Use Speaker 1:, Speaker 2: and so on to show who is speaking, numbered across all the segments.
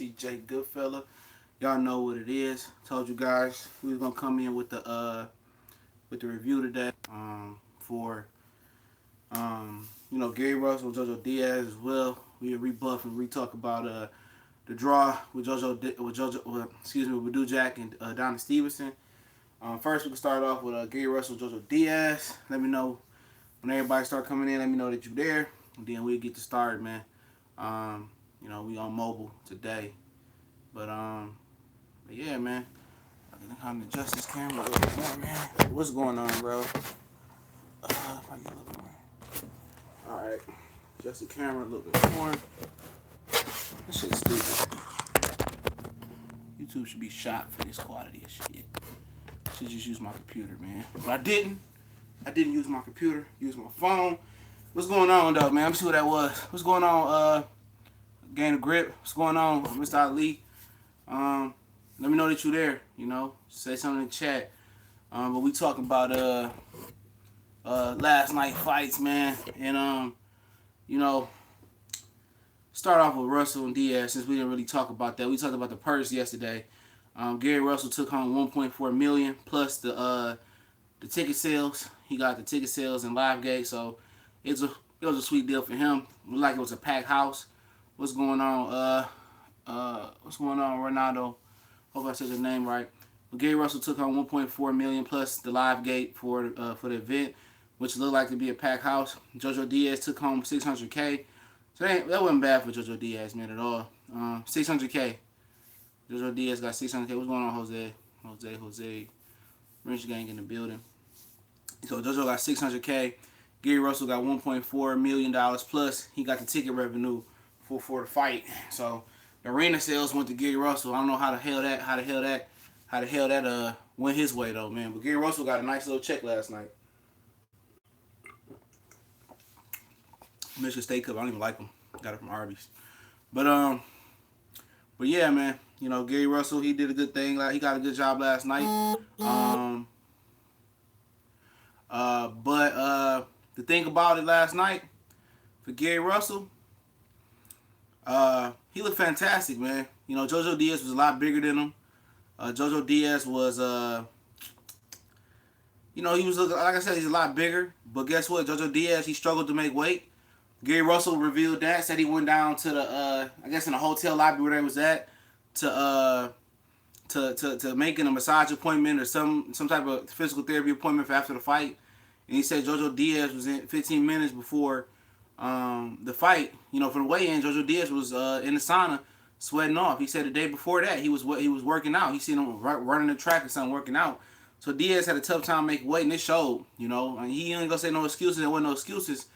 Speaker 1: TJ Goodfella. Y'all know what it is. Told you guys we was gonna come in with the review today. For Gary Russell, Jojo Diaz as well. We rebuff and re-talk about the draw with with Badou Jack and Donna Stevenson. First we can start off with Gary Russell, Jojo Diaz. Let me know when everybody start coming in. Let me know that you're there, and then we'll get to start, man. We on mobile today, but yeah, man. I can kind of adjust this camera a little bit more, man. What's going on, bro? If I get a little more. All right, adjust the camera a little bit more. This shit's stupid. YouTube should be shot for this quality of shit. I should just use my computer, man. But I didn't. I didn't use my computer. Use my phone. What's going on, though, man? Let me see what that was. What's going on, Gain of Grip? What's going on, Mr. Ali? Let me know that you're there, Say something in the chat. But we talking about last night fights, man. And start off with Russell and Diaz since we didn't really talk about that. We talked about the purse yesterday. Gary Russell took home $1.4 million plus the ticket sales. He got the ticket sales in Livegate, so it was a sweet deal for him. Like it was a packed house. What's going on? Ronaldo? Hope I said his name right. But Gary Russell took home $1.4 million plus the Livegate for the event, which looked like to be a packed house. Jojo Diaz took home $600K. So that wasn't bad for Jojo Diaz, man, at all. $600K. Jojo Diaz got $600K. What's going on, Jose? Rich Gang in the building. So Jojo got $600K. Gary Russell got $1.4 million plus. He got the ticket revenue for the fight. So the arena sales went to Gary Russell. I don't know how the hell that went his way though, man. But Gary Russell got a nice little check last night. Michigan State Cup. I don't even like them. Got it from Arby's. But yeah, man. Gary Russell, he did a good thing. He got a good job last night. But the thing about it last night for Gary Russell, he looked fantastic, man. Jojo Diaz was a lot bigger than him. Jojo Diaz was, he was looking, like I said, he's a lot bigger. But guess what? Jojo Diaz, he struggled to make weight. Gary Russell revealed that, said he went down to the, I guess in the hotel lobby where they was at, to making a massage appointment or some type of physical therapy appointment for after the fight. And he said Jojo Diaz was in 15 minutes before the fight. For the weigh-in, Jojo Diaz was in the sauna sweating off. He said the day before that he was working out. He seen him running the track or something, working out. So Diaz had a tough time making weight, and it showed. And he ain't gonna say no excuses. There wasn't no excuses.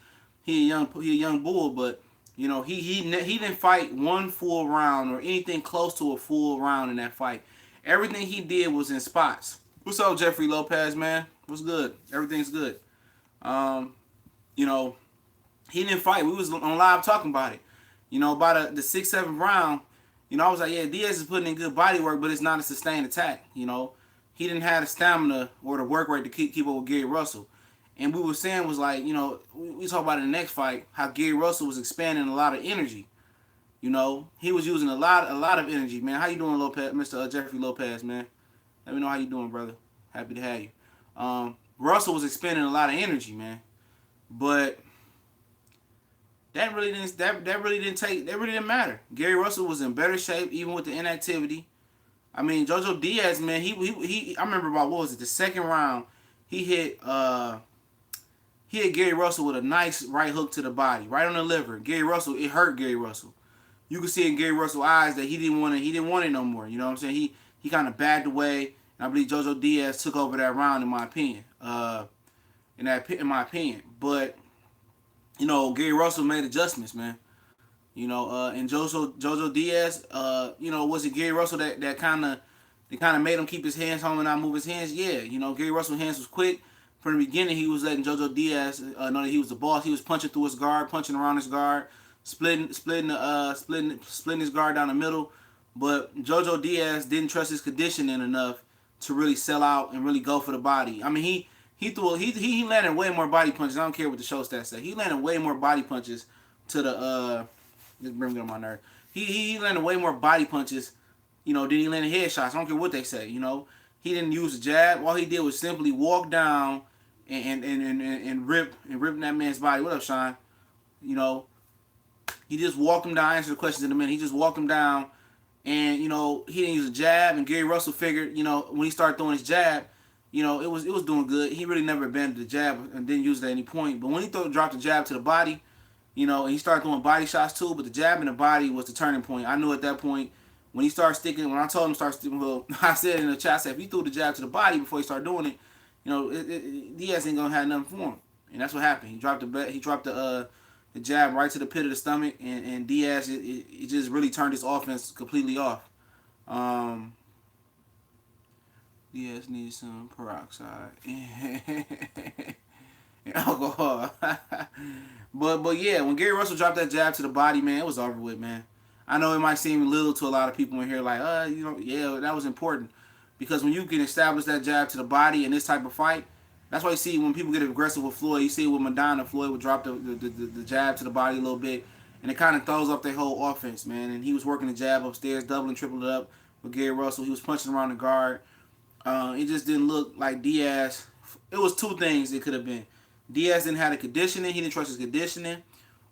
Speaker 1: He a young bull, but he didn't fight one full round or anything close to a full round in that fight. Everything he did was in spots. What's up, Jeffrey Lopez, man? What's good? Everything's good. He didn't fight. We was on live talking about it. By the 6th, 7th round, I was like, yeah, Diaz is putting in good body work, but it's not a sustained attack. He didn't have the stamina or the work rate to keep up with Gary Russell. And we were saying was like, we talk about in the next fight, how Gary Russell was expanding a lot of energy. He was using a lot of energy, man. How you doing, Lopez, Mr. Jeffrey Lopez, man? Let me know how you doing, brother. Happy to have you. Russell was expending a lot of energy, man. But that really didn't matter. Gary Russell was in better shape, even with the inactivity. I mean, Jojo Diaz, man, he I remember about, what was it, the second round, he hit Gary Russell with a nice right hook to the body, right on the liver. Gary Russell, it hurt Gary Russell. You could see in Gary Russell's eyes that he didn't want it no more. You know what I'm saying? He kind of backed away, and I believe Jojo Diaz took over that round, in my opinion. But Gary Russell made adjustments, man. And Jojo Diaz, was it Gary Russell that kind of made him keep his hands home and not move his hands? Yeah, Gary Russell's hands was quick. From the beginning, he was letting Jojo Diaz know that he was the boss. He was punching through his guard, punching around his guard, splitting his guard down the middle. But Jojo Diaz didn't trust his conditioning enough to really sell out and really go for the body. I mean, he landed way more body punches. I don't care what the show stats say. He landed way more body punches to the. Just bring me on my nerve. he landed way more body punches, than he landed headshots. I don't care what they say. He didn't use a jab. All he did was simply walk down and rip that man's body. What up, Sean? You know, he just walked him down. Answer the questions in a minute. He just walked him down, and he didn't use a jab. And Gary Russell figured, when he started throwing his jab, it was doing good. He really never abandoned the jab and didn't use it at any point. But when he dropped the jab to the body, and he started throwing body shots too. But the jab in the body was the turning point. I knew at that point when he started sticking. When I told him to start sticking, well, I said in the chat, I said if he threw the jab to the body before he started doing it, Diaz ain't gonna have nothing for him. And that's what happened. He dropped the jab right to the pit of the stomach, and Diaz it just really turned his offense completely off. Diaz needs some peroxide and alcohol. but yeah, when Gary Russell dropped that jab to the body, man, it was over with, man. I know it might seem little to a lot of people in here, like, yeah, that was important. Because when you can establish that jab to the body in this type of fight, that's why you see when people get aggressive with Floyd, you see with Madonna, Floyd would drop the jab to the body a little bit, and it kind of throws up their whole offense, man. And he was working the jab upstairs, doubling, tripling it up with Gary Russell. He was punching around the guard. It just didn't look like Diaz. It was two things it could have been. Diaz didn't have the conditioning. He didn't trust his conditioning.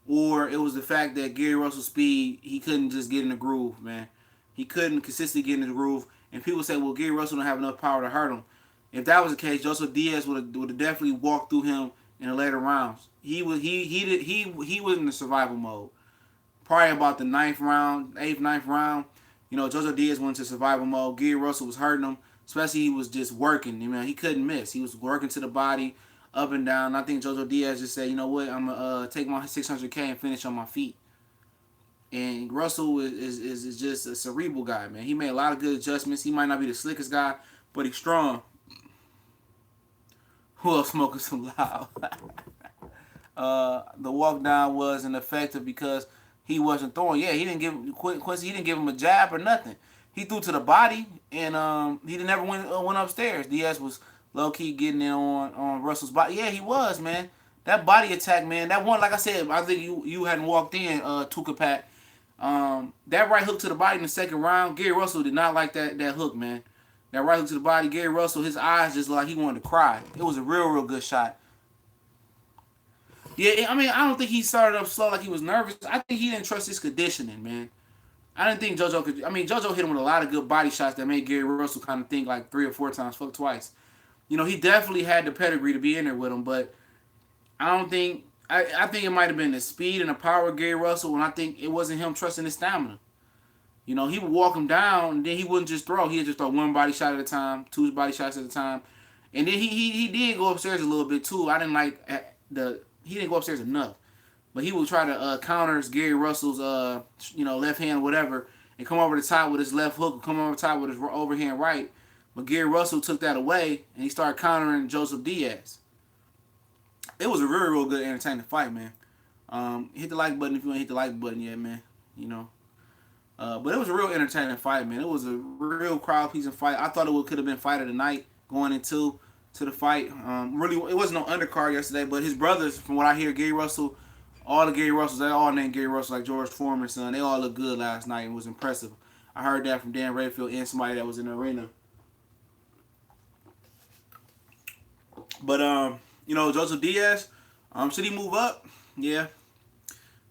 Speaker 1: Or it was the fact that Gary Russell's speed, he couldn't just get in the groove, man. He couldn't consistently get in the groove. And people say, well, Gary Russell don't have enough power to hurt him. If that was the case, Joseph Diaz would have definitely walked through him in the later rounds. He was in the survival mode. Probably about the 8th, 9th round, Jojo Diaz went into survival mode. Gary Russell was hurting him, especially he was just working. He couldn't miss. He was working to the body, up and down. I think Jojo Diaz just said, you know what, I'm gonna take my 600K and finish on my feet. And Russell is just a cerebral guy, man. He made a lot of good adjustments. He might not be the slickest guy, but he's strong. Who else smoking some loud? The walk down was ineffective because he wasn't throwing. Yeah, he didn't give Quincy. He didn't give him a jab or nothing. He threw to the body, and he never went upstairs. Diaz was low key getting in on Russell's body. Yeah, he was, man. That body attack, man. That one, like I said, I think you hadn't walked in, Tuka Pat. That right hook to the body in the second round, Gary Russell did not like that hook, man. That right hook to the body, Gary Russell, his eyes just like he wanted to cry. It was a real good shot. Yeah, I don't think he started up slow like he was nervous. I think he didn't trust his conditioning, man. I didn't think Jojo could. Jojo hit him with a lot of good body shots that made Gary Russell kind of think like 3 or 4 times, fuck twice. He definitely had the pedigree to be in there with him, but I don't think. I think it might have been the speed and the power of Gary Russell, and I think it wasn't him trusting his stamina. He would walk him down, and then he wouldn't just throw. He'd just throw one body shot at a time, 2 body shots at a time, and then he did go upstairs a little bit too. I didn't like he didn't go upstairs enough, but he would try to counter Gary Russell's left hand, whatever, and come over the top with his left hook, come over the top with his overhand right. But Gary Russell took that away, and he started countering Joseph Diaz. It was a real good, entertaining fight, man. Hit the like button if you want to hit the like button yet, man. But it was a real entertaining fight, man. It was a real crowd-pleasing fight. I thought it could have been fight of the night going into the fight. Really, it wasn't no undercard yesterday, but his brothers, from what I hear, Gary Russell, all the Gary Russells, they all named Gary Russell like George Foreman's son. They all looked good last night and was impressive. I heard that from Dan Rayfield and somebody that was in the arena. But Joseph Diaz, should he move up? Yeah.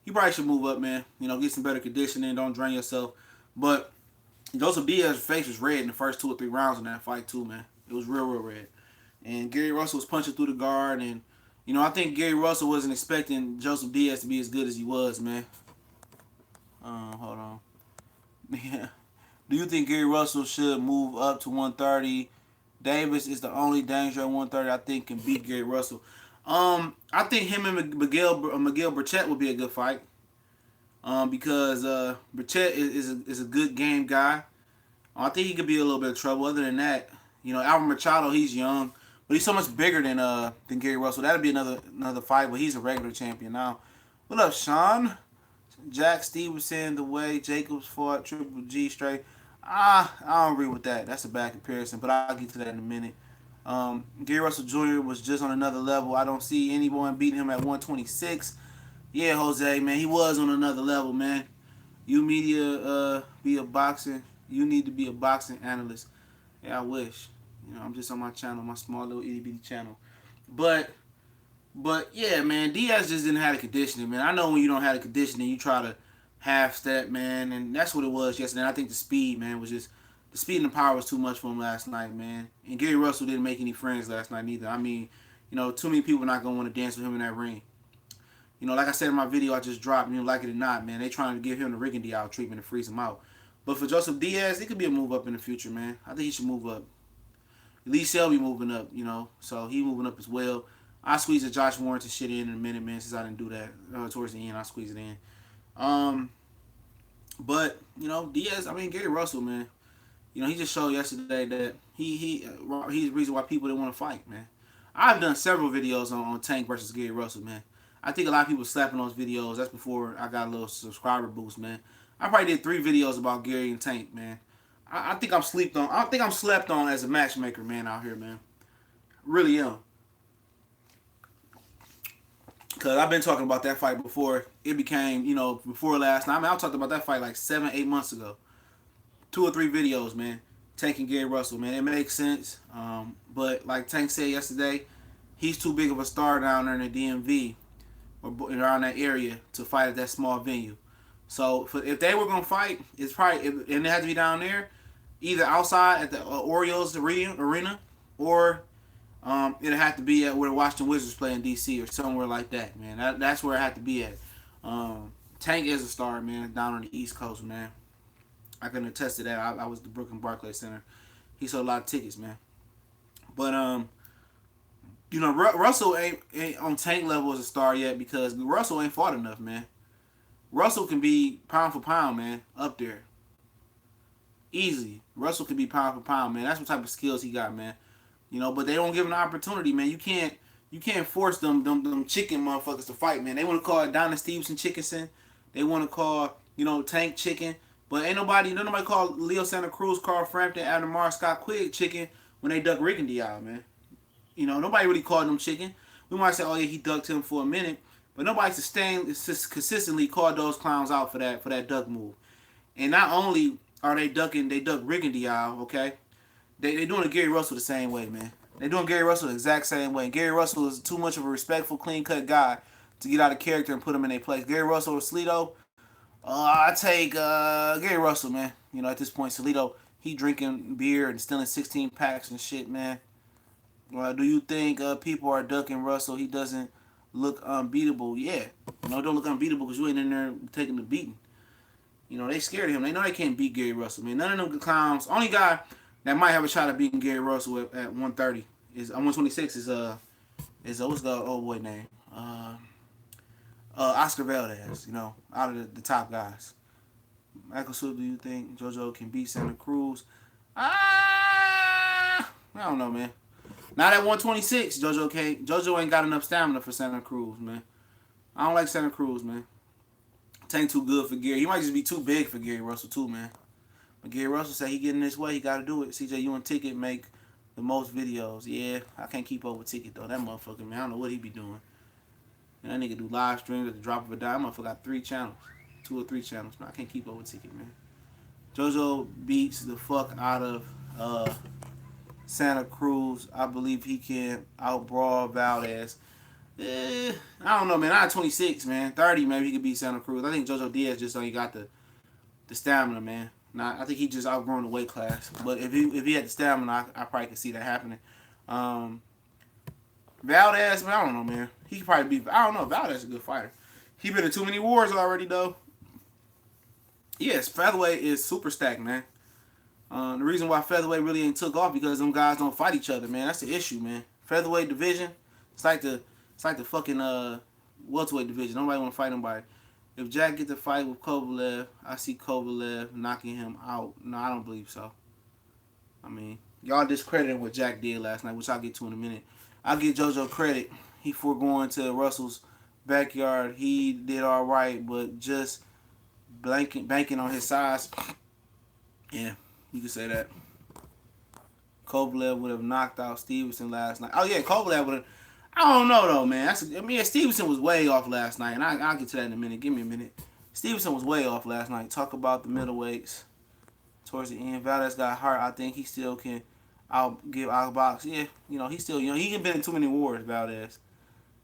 Speaker 1: He probably should move up, man. Get some better conditioning. Don't drain yourself. But Joseph Diaz's face was red in the first 2 or 3 rounds in that fight, too, man. It was real red. And Gary Russell was punching through the guard. And, I think Gary Russell wasn't expecting Joseph Diaz to be as good as he was, man. Hold on. Yeah. Do you think Gary Russell should move up to 130? Davis is the only danger at 130 I think can beat Gary Russell. I think him and Miguel Burchett would be a good fight. Because Burchett is a good game guy. I think he could be a little bit of trouble. Other than that, Alvin Machado, he's young, but he's so much bigger than Gary Russell. That'd be another fight, but he's a regular champion now. What up, Sean? Jack Stevenson, the way Jacobs fought Triple G straight. I don't agree with that. That's a bad comparison, but I'll get to that in a minute. Gary Russell Jr. was just on another level. I don't see anyone beating him at 126. Yeah, Jose, man, he was on another level, man. You media be a boxing. You need to be a boxing analyst. Yeah, I wish. You know, I'm just on my channel, my small little itty bitty channel. But yeah, man, Diaz just didn't have the conditioning, man. I know when you don't have the conditioning, you try to half step, man, and that's what it was yesterday. And I think the speed, man, was just the speed and the power was too much for him last night, man. And Gary Russell didn't make any friends last night either. I mean, you know, too many people not gonna want to dance with him in that ring. You know, like I said in my video I just dropped, you know, like it or not, man, they trying to give him the Rigondeaux treatment to freeze him out. But for Joseph Diaz, it could be a move up in the future, man. I think he should move up. Lee Selby moving up, you know, so he moving up as well. I squeeze the Josh Warrington shit in a minute, man, since I didn't do that towards the end. I squeeze it in. Um, but you know, Diaz. I mean, Gary Russell, man. You know, he just showed yesterday that he's the reason why people didn't want to fight, man. I've done several videos on Tank versus Gary Russell, man. I think a lot of people slapping those videos. That's before I got a little subscriber boost, man. I probably did 3 videos about Gary and Tank, man. I think I'm slept on. I think I'm slept on as a matchmaker, man, out here, man. Really am. Cause I've been talking about that fight before it became, you know, before last night. I mean, I talked about that fight like 7, 8 months ago. 2 or 3 videos, man. Tank and Gary Russell, man. It makes sense. But like Tank said yesterday, he's too big of a star down there in the DMV or around that area to fight at that small venue. So if they were gonna fight, it's probably and it had to be down there, either outside at the Orioles arena, or it'd have to be at where the Washington Wizards play in DC or somewhere like that, man. That's where it had to be at. Tank is a star, man, down on the East Coast, man. I can attest to that. I was at the Brooklyn Barclays Center. He sold a lot of tickets, man. But you know, Russell ain't on Tank level as a star yet because Russell ain't fought enough, man. Russell can be pound for pound, man, up there. Easy. Russell can be pound for pound, man. That's what type of skills he got, man. You know, but they don't give him the opportunity, man. You can't force them chicken motherfuckers to fight, man. They want to call it Donna Stevenson Chickenson. They want to call, you know, Tank Chicken. But ain't nobody call Leo Santa Cruz, Carl Frampton, Adam Mar, Scott Quigg chicken when they duck Rigondeaux, man. You know, nobody really called them chicken. We might say, oh yeah, he ducked him for a minute, but nobody consistently called those clowns out for that duck move. And not only are they ducking, they duck Rigondeaux, okay? They doing Gary Russell the same way, man. They doing Gary Russell the exact same way. Gary Russell is too much of a respectful, clean-cut guy to get out of character and put him in their place. Gary Russell or Salido, I take Gary Russell, man. You know, at this point, Salido, he drinking beer and stealing 16 packs and shit, man. Do you think people are ducking Russell? He doesn't look unbeatable. Yeah. You know, don't look unbeatable because you ain't in there taking the beating. You know, they scared of him. They know they can't beat Gary Russell, man. None of them clowns. Only guy that might have a shot at beating Gary Russell at 130 is 126 is what's the old boy name? Oscar Valdez, you know, out of the top guys. Michael Swift, do you think Jojo can beat Santa Cruz? I don't know, man. Not at 126, Jojo can't. Jojo ain't got enough stamina for Santa Cruz, man. I don't like Santa Cruz, man. Tank too good for Gary. He might just be too big for Gary Russell too, man. But Gary Russell said he getting this way, he got to do it. CJ, you and Ticket make the most videos. Yeah, I can't keep up with Ticket though. That motherfucker, man, I don't know what he be doing. And that nigga do live streams at the drop of a dime. That motherfucker got 3 channels. 2 or 3 channels. Man, I can't keep up with Ticket, man. Jojo beats the fuck out of Santa Cruz. I believe he can outbrawl Valdez. I don't know, man. Not 26, man. 30, maybe he could beat Santa Cruz. I think Jojo Diaz just only got the stamina, man. I think he just outgrown the weight class. But if he had the stamina, I probably could see that happening. Valdez, man, I don't know, man. He could probably be. I don't know. Valdez is a good fighter. He been in too many wars already, though. Yes, featherweight is super stacked, man. The reason why featherweight really ain't took off because them guys don't fight each other, man. That's the issue, man. Featherweight division, it's like the fucking welterweight division. Nobody want to fight nobody. If Jack get to fight with Kovalev, I see Kovalev knocking him out. No, I don't believe so. I mean, y'all discrediting what Jack did last night, which I'll get to in a minute. I'll give Jojo credit. He foregoing to Russell's backyard. He did all right, but just banking on his size. Yeah, you can say that. Kovalev would have knocked out Stevenson last night. Oh yeah, Kovalev would have. I don't know though, man. Stevenson was way off last night, and I'll get to that in a minute. Give me a minute. Stevenson was way off last night. Talk about the middleweights towards the end. Valdez got hurt. I think he still can outbox. Yeah, he still he ain't been in too many wars. Valdez.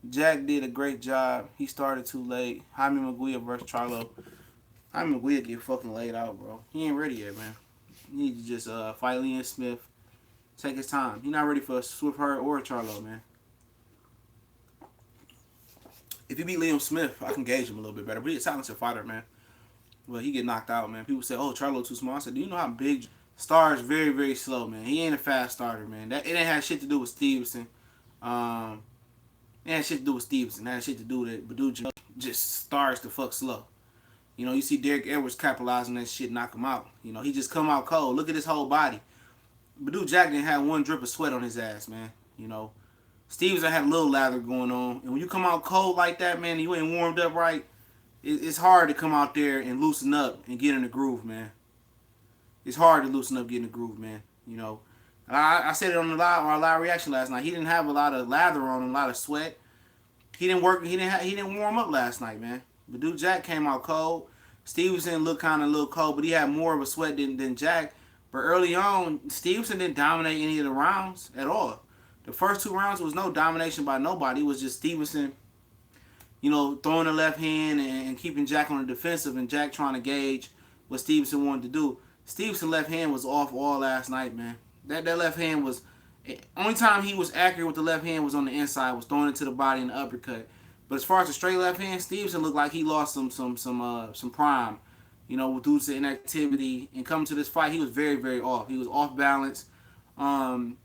Speaker 1: Jack did a great job. He started too late. Jaime Maguire versus Charlo. Jaime Maguire get fucking laid out, bro. He ain't ready yet, man. He need to just fight Liam Smith. Take his time. He not ready for Swift Hearn or Charlo, man. If he beat Liam Smith, I can gauge him a little bit better. But he's a talented fighter, man. Well, he get knocked out, man. People say, "Oh, Charlo too small." I said, "Do you know how big Star is? Very, very slow, man. He ain't a fast starter, man. It ain't had shit to do with Stevenson. It had shit to do with Stevenson. It had shit to do with it. Badou just starts to fuck slow. You see Derek Edwards capitalizing that shit, knock him out. He just come out cold. Look at his whole body. Badou Jack didn't have one drip of sweat on his ass, man. Stevenson had a little lather going on. And when you come out cold like that, man, and you ain't warmed up right, it's hard to come out there and loosen up and get in the groove, man. It's hard to loosen up, get in the groove, man. I said it on our live reaction last night. He didn't have a lot of lather on him, a lot of sweat. He didn't work. He didn't warm up last night, man. Badou Jack came out cold. Stevenson looked kind of a little cold, but he had more of a sweat than Jack. But early on, Stevenson didn't dominate any of the rounds at all. The first 2 rounds was no domination by nobody. It was just Stevenson, throwing the left hand and keeping Jack on the defensive, and Jack trying to gauge what Stevenson wanted to do. Stevenson's left hand was off all last night, man. That left hand was... Only time he was accurate with the left hand was on the inside, was throwing it to the body in the uppercut. But as far as the straight left hand, Stevenson looked like he lost some prime, due to inactivity. And coming to this fight, he was very, very off. He was off balance. Only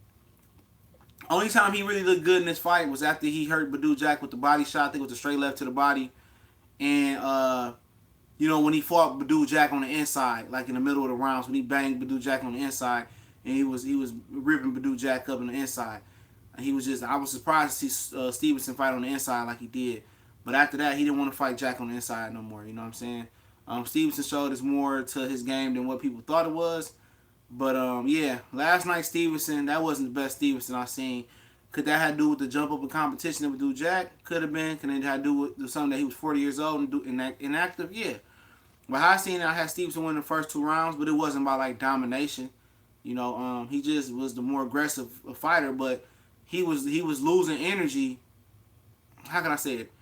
Speaker 1: time he really looked good in this fight was after he hurt Badou Jack with the body shot. I think it was a straight left to the body. And, when he fought Badou Jack on the inside, like in the middle of the rounds, when he banged Badou Jack on the inside, and he was ripping Badou Jack up on the inside. And I was surprised to see Stevenson fight on the inside like he did. But after that, he didn't want to fight Jack on the inside no more. You know what I'm saying? Stevenson showed us more to his game than what people thought it was. But, yeah, last night Stevenson, that wasn't the best Stevenson I've seen. Could that have to do with the jump up in competition with Badou Jack? Could have been. Could it have to do with something that he was 40 years old and inactive? Yeah. But how I seen it, I had Stevenson win the first 2 rounds, but it wasn't by, like, domination. He just was the more aggressive fighter, but he was losing energy. How can I say it?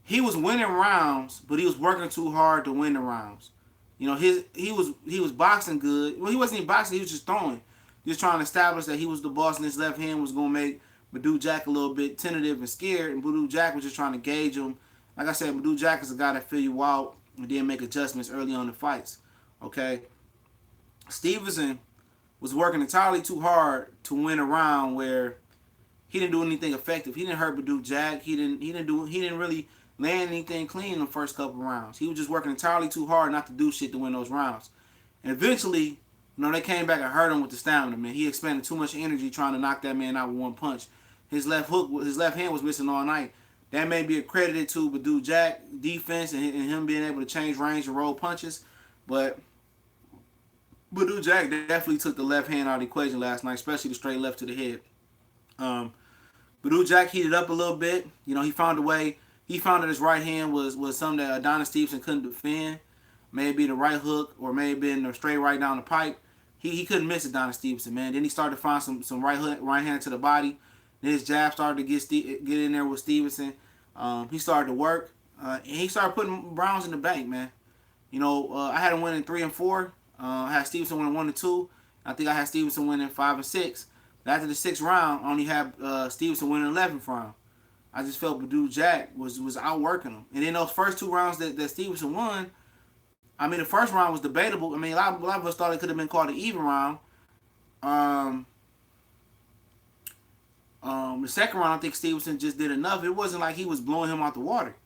Speaker 1: He was winning rounds, but he was working too hard to win the rounds. He was boxing good. Well, he wasn't even boxing. He was just throwing, just trying to establish that he was the boss, and his left hand was gonna make Badou Jack a little bit tentative and scared. And Badou Jack was just trying to gauge him. Like I said, Badou Jack is a guy that fill you out and then make adjustments early on in the fights. Okay, Stevenson was working entirely too hard to win a round where he didn't do anything effective. He didn't hurt Badou Jack. He didn't really land anything clean in the first couple rounds. He was just working entirely too hard not to do shit to win those rounds. And eventually, they came back and hurt him with the stamina, man. He expended too much energy trying to knock that man out with one punch. His left hand was missing all night. That may be accredited to Badou Jack defense and him being able to change range and roll punches. But Badou Jack definitely took the left hand out of the equation last night, especially the straight left to the head. Badou Jack heated up a little bit. He found a way. He found that his right hand was something that Adonis Stevenson couldn't defend. Maybe the right hook or maybe the straight right down the pipe. He couldn't miss Adonis Stevenson, man. Then he started to find some right hand to the body. Then his jab started to get in there with Stevenson. He started to work. And he started putting rounds in the bank, man. I had him winning 3 and 4. I had Stevenson winning 1 and 2. I think I had Stevenson winning 5 and 6. But after the 6th round, I only had Stevenson winning 11th round. I just felt Badou Jack was outworking him. And then those first 2 rounds that Stevenson won, I mean, the first round was debatable. I mean, a lot of us thought it could have been called an even round. The second round, I think Stevenson just did enough. It wasn't like he was blowing him out the water.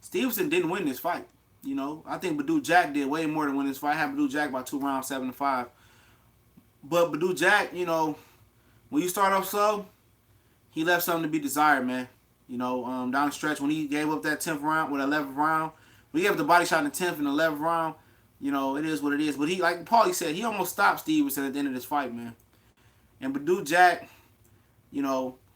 Speaker 1: Stevenson didn't win this fight. I think Badou Jack did way more than win this fight. I had Badou Jack by 2 rounds, 7-5. But Badou Jack, when you start off slow, he left something to be desired, man. Down the stretch when he gave up that 10th round, with 11th round, when he gave up the body shot in the 10th and 11th round, it is what it is. But he, like Paulie said, he almost stopped Stevenson at the end of this fight, man. And Badou Jack,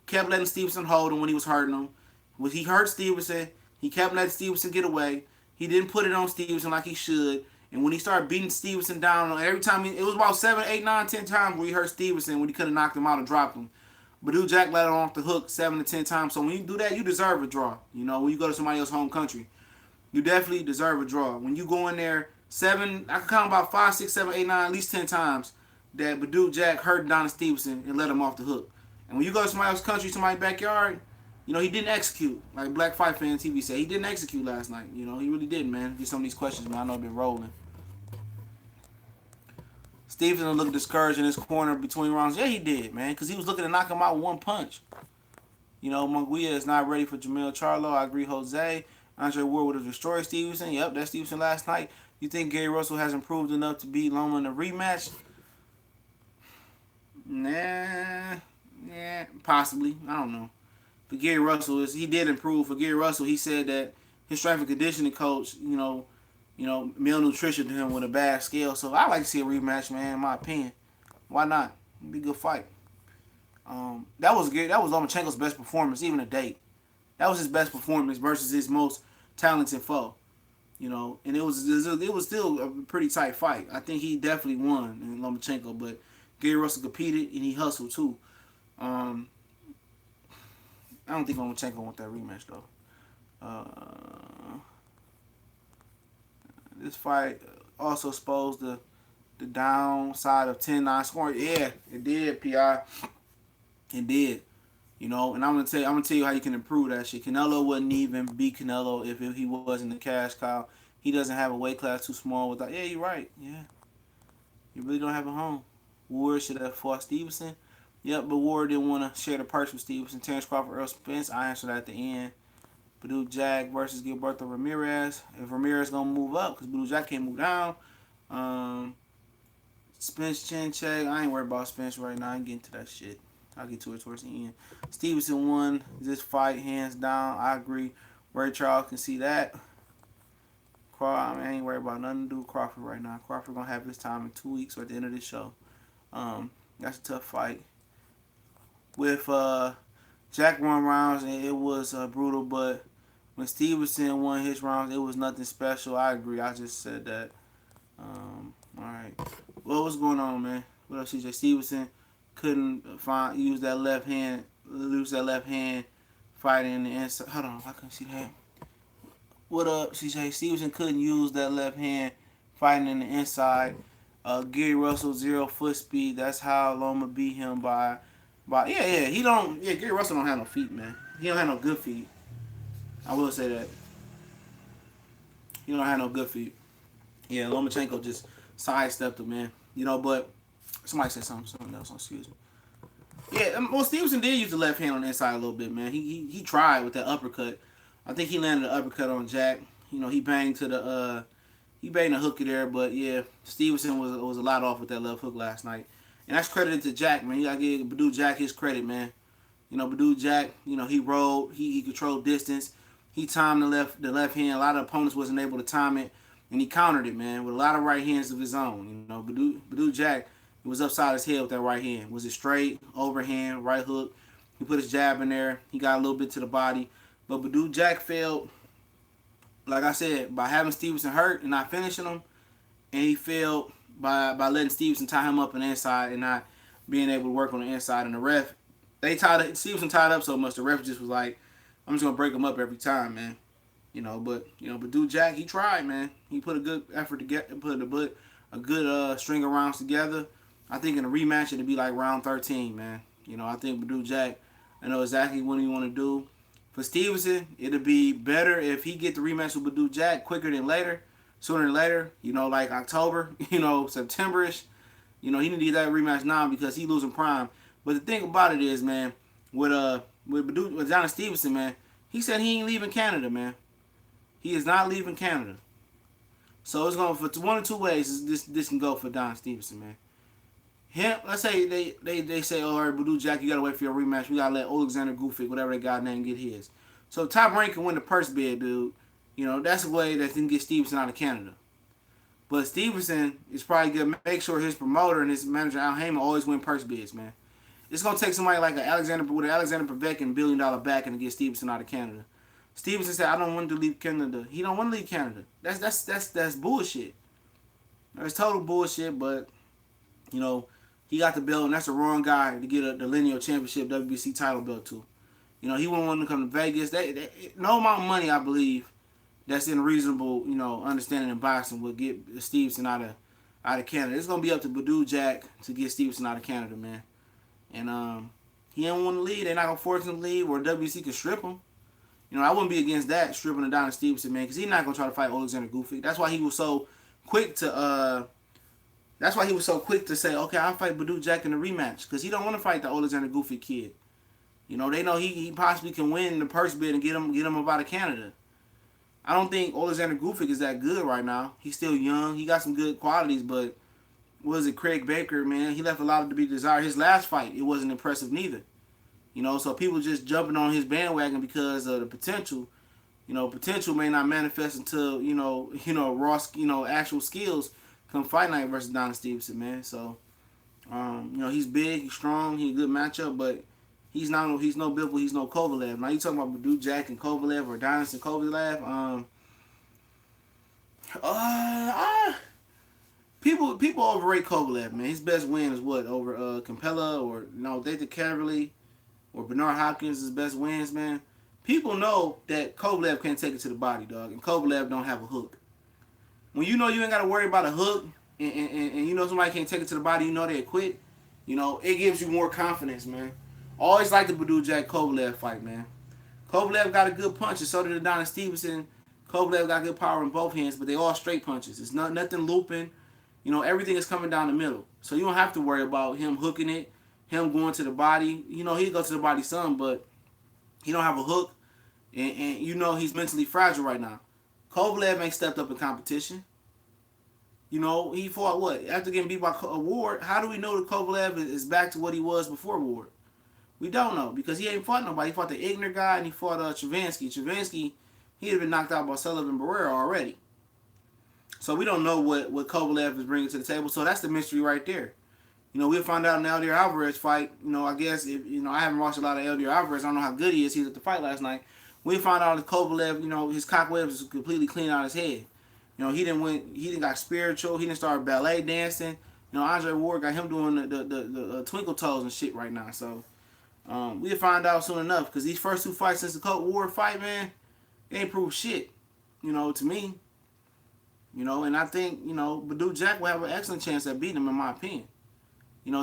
Speaker 1: kept letting Stevenson hold him when he was hurting him. When he hurt Stevenson, he kept letting Stevenson get away. He didn't put it on Stevenson like he should. And when he started beating Stevenson down, every time it was about 7, 8, 9, 10 times where he hurt Stevenson when he could have knocked him out and dropped him. Badou Jack let him off the hook 7 to 10 times. So when you do that, you deserve a draw. You know, when you go to somebody else's home country, you definitely deserve a draw. When you go in there 7, I can count about 5, 6, 7, 8, 9, at least 10 times that Badou Jack hurt Don Stevenson and let him off the hook. And when you go to somebody else's country, somebody's backyard, you know, he didn't execute. Like Black Fight Fan TV said, he didn't execute last night. You know, he really didn't, man. Get some of these questions, man. I know I've been rolling. Stevenson looked discouraged in his corner between rounds. Yeah, he did, man, because he was looking to knock him out with one punch. You know, Munguia is not ready for Jamil Charlo. I agree, Jose. Andre Ward would have destroyed Stevenson. Yep, that's Stevenson last night. You think Gary Russell has improved enough to beat Loma in a rematch? Nah, possibly. I don't know. For Gary Russell, he did improve. For Gary Russell, he said that his strength and conditioning coach, malnutrition to him with a bad scale. So I like to see a rematch, man. In my opinion, why not? It'd be a good fight. That was good. That was Lomachenko's best performance, even to date. That was his best performance versus his most talented foe. You know, and it was still a pretty tight fight. I think he definitely won in Lomachenko, but Gary Russell competed and he hustled too. I don't think Lomachenko wants that rematch though. This fight also exposed the downside of 10-9 scoring. Yeah, it did, Pi. It did. You know, and I'm gonna tell you how you can improve that shit. Canelo wouldn't even beat Canelo if he wasn't the cash cow. He doesn't have a weight class too small without. Yeah, you're right. Yeah, you really don't have a home. Ward should have fought Stevenson. Yep, but Ward didn't want to share the purse with Stevenson. Terrence Crawford, Earl Spence. I answered that at the end. Badou Jack versus Gilberto Ramirez. If Ramirez gonna move up, because Badou Jack can't move down. Spence Chinche. I ain't worried about Spence right now. I ain't getting to that shit. I'll get to it towards the end. Stevenson won this fight hands down. I agree. Ray Charles can see that. I ain't worried about nothing to do with Crawford right now. Crawford gonna have his time in 2 weeks or at the end of this show. That's a tough fight. With Jack won rounds and it was brutal, but when Stevenson won his rounds, it was nothing special. I agree. I just said that. All right. Well, what's going on, man? What else, CJ? Stevenson couldn't use that left hand fighting in the inside. Hold on, I couldn't see that. What up, CJ? Stevenson couldn't use that left hand fighting in the inside. Gary Russell 0 foot speed. That's how Loma beat him by Gary Russell don't have no feet, man. He don't have no good feet. I will say that. He don't have no good feet. Yeah, Lomachenko just sidestepped him, man. You know, but somebody said something else. Excuse me. Yeah, well, Stevenson did use the left hand on the inside a little bit, man. He tried with that uppercut. I think he landed an uppercut on Jack. You know, he banged the hooker there, but yeah, Stevenson was a lot off with that left hook last night. And that's credited to Jack, man. You gotta give Badou Jack his credit, man. You know, Badou Jack, you know, he rolled, he controlled distance. He timed the left hand. A lot of opponents wasn't able to time it. And he countered it, man, with a lot of right hands of his own. You know, Badou Jack was upside his head with that right hand. Was it straight, overhand, right hook? He put his jab in there. He got a little bit to the body. But Badou Jack failed, like I said, by having Stevenson hurt and not finishing him. And he failed by letting Stevenson tie him up on the inside and not being able to work on the inside. And the ref, Stevenson tied up so much, the ref just was like, I'm just going to break him up every time, man. You know, but Badou Jack, he tried, man. He put a good effort to put a good string of rounds together. I think in a rematch it'd be like round 13, man. You know, I think Badou Jack, I know exactly what he want to do. For Stevenson, it'd be better if he get the rematch with Badou Jack quicker than later, sooner than later. You know, like October, September-ish. You know, he need to get that rematch now because he losing prime. But the thing about it is, man, with Johnny Stevenson, man, he said he ain't leaving Canada, man. He is not leaving Canada. So it's going for one or two ways. This can go for Don Stevenson, man. Him, let's say they say, all right, Badou Jack, you gotta wait for your rematch. We gotta let Alexander Gufik, whatever that guy name, get his. So Top Rank can win the purse bid, dude. You know, that's a way that can get Stevenson out of Canada. But Stevenson is probably gonna make sure his promoter and his manager Al Heyman always win purse bids, man. It's gonna take somebody like Alexander Povetkin $1 billion backing to get Stevenson out of Canada. Stevenson said, "I don't want to leave Canada." He don't want to leave Canada. That's bullshit. That's total bullshit. But you know, he got the belt, and that's the wrong guy to get the lineal championship WBC title belt to. You know, he wouldn't want to come to Vegas. No amount of money, I believe, that's in reasonable, understanding in boxing would get Stevenson out of Canada. It's gonna be up to Badou Jack to get Stevenson out of Canada, man. And he don't want to leave. They're not gonna force him to leave, or WC can strip him. I wouldn't be against that, stripping him down to Stevenson, man, because he's not gonna try to fight Alexander Goofy. That's why he was so quick to. That's why he was so quick to say, okay, I'll fight Badou Jack in the rematch, because he don't want to fight the Alexander Goofy kid. They know he possibly can win the purse bid and get him up out of Canada. I don't think Alexander Goofy is that good right now. He's still young. He got some good qualities, but was it Craig Baker, man? He left a lot to be desired. His last fight, it wasn't impressive neither. So people just jumping on his bandwagon because of the potential. Potential may not manifest until, raw, actual skills come fight night versus Donald Stevenson, man. So, he's big, he's strong, he's a good matchup, but he's no Bivol, he's no Kovalev. Now you talking about Badou Jack and Kovalev or Adonis and Kovalev. People overrate Kovalev, man. His best win is what, over Campella or David Caverly or Bernard Hopkins. His best wins, man. People know that Kovalev can't take it to the body, dog, and Kovalev don't have a hook. When you ain't got to worry about a hook, and somebody can't take it to the body, they quit. It gives you more confidence, man. Always like the Badou Jack Kovalev fight, man. Kovalev got a good punch, and so did Adonis Stevenson. Kovalev got good power in both hands, but they all straight punches. It's nothing looping. Everything is coming down the middle. So you don't have to worry about him hooking it, him going to the body. He'll go to the body some, but he don't have a hook. And he's mentally fragile right now. Kovalev ain't stepped up in competition. He fought what? After getting beat by Ward, how do we know that Kovalev is back to what he was before Ward? We don't know, because he ain't fought nobody. He fought the Igner guy, and he fought Travinsky. Travinsky, he had been knocked out by Sullivan Barrera already. So we don't know what Kovalev is bringing to the table. So that's the mystery right there. We'll find out in the Elder Alvarez fight. I guess if I haven't watched a lot of Elder Alvarez. I don't know how good he is. He was at the fight last night. We'll find out if Kovalev, his cockwebs is completely clean out of his head. He didn't got spiritual. He didn't start ballet dancing. Andre Ward got him doing the twinkle toes and shit right now. So we'll find out soon enough, because these first two fights since the Ward fight, man, they ain't proved shit. To me. And I think, Badou Jack will have an excellent chance at beating him, in my opinion.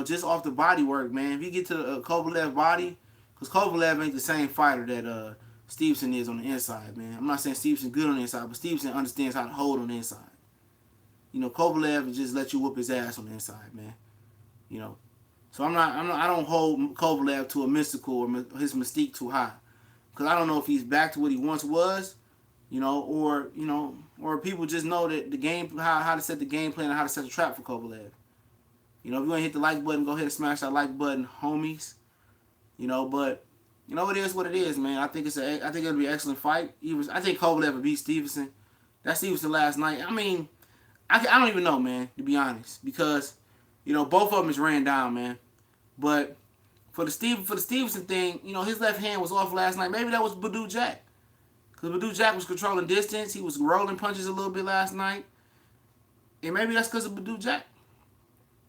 Speaker 1: Just off the body work, man. If you get to the Kovalev body, because Kovalev ain't the same fighter that Stevenson is on the inside, man. I'm not saying Stevenson good on the inside, but Stevenson understands how to hold on the inside. Kovalev will just let you whoop his ass on the inside, man. So I don't hold Kovalev to a mystical or his mystique too high, because I don't know if he's back to what he once was, or people just know that the game, how to set the game plan and how to set the trap for Kovalev. If you want to hit the like button, go ahead and smash that like button, homies. But it is what it is, man. I think it'll be an excellent fight. I think Kovalev will beat Stevenson. That's Stevenson last night. I mean, I don't even know, man, to be honest, because both of them is ran down, man. But for the Stevenson thing, his left hand was off last night. Maybe that was Badou Jack. Because Badou Jack was controlling distance. He was rolling punches a little bit last night. And maybe that's because of Badou Jack.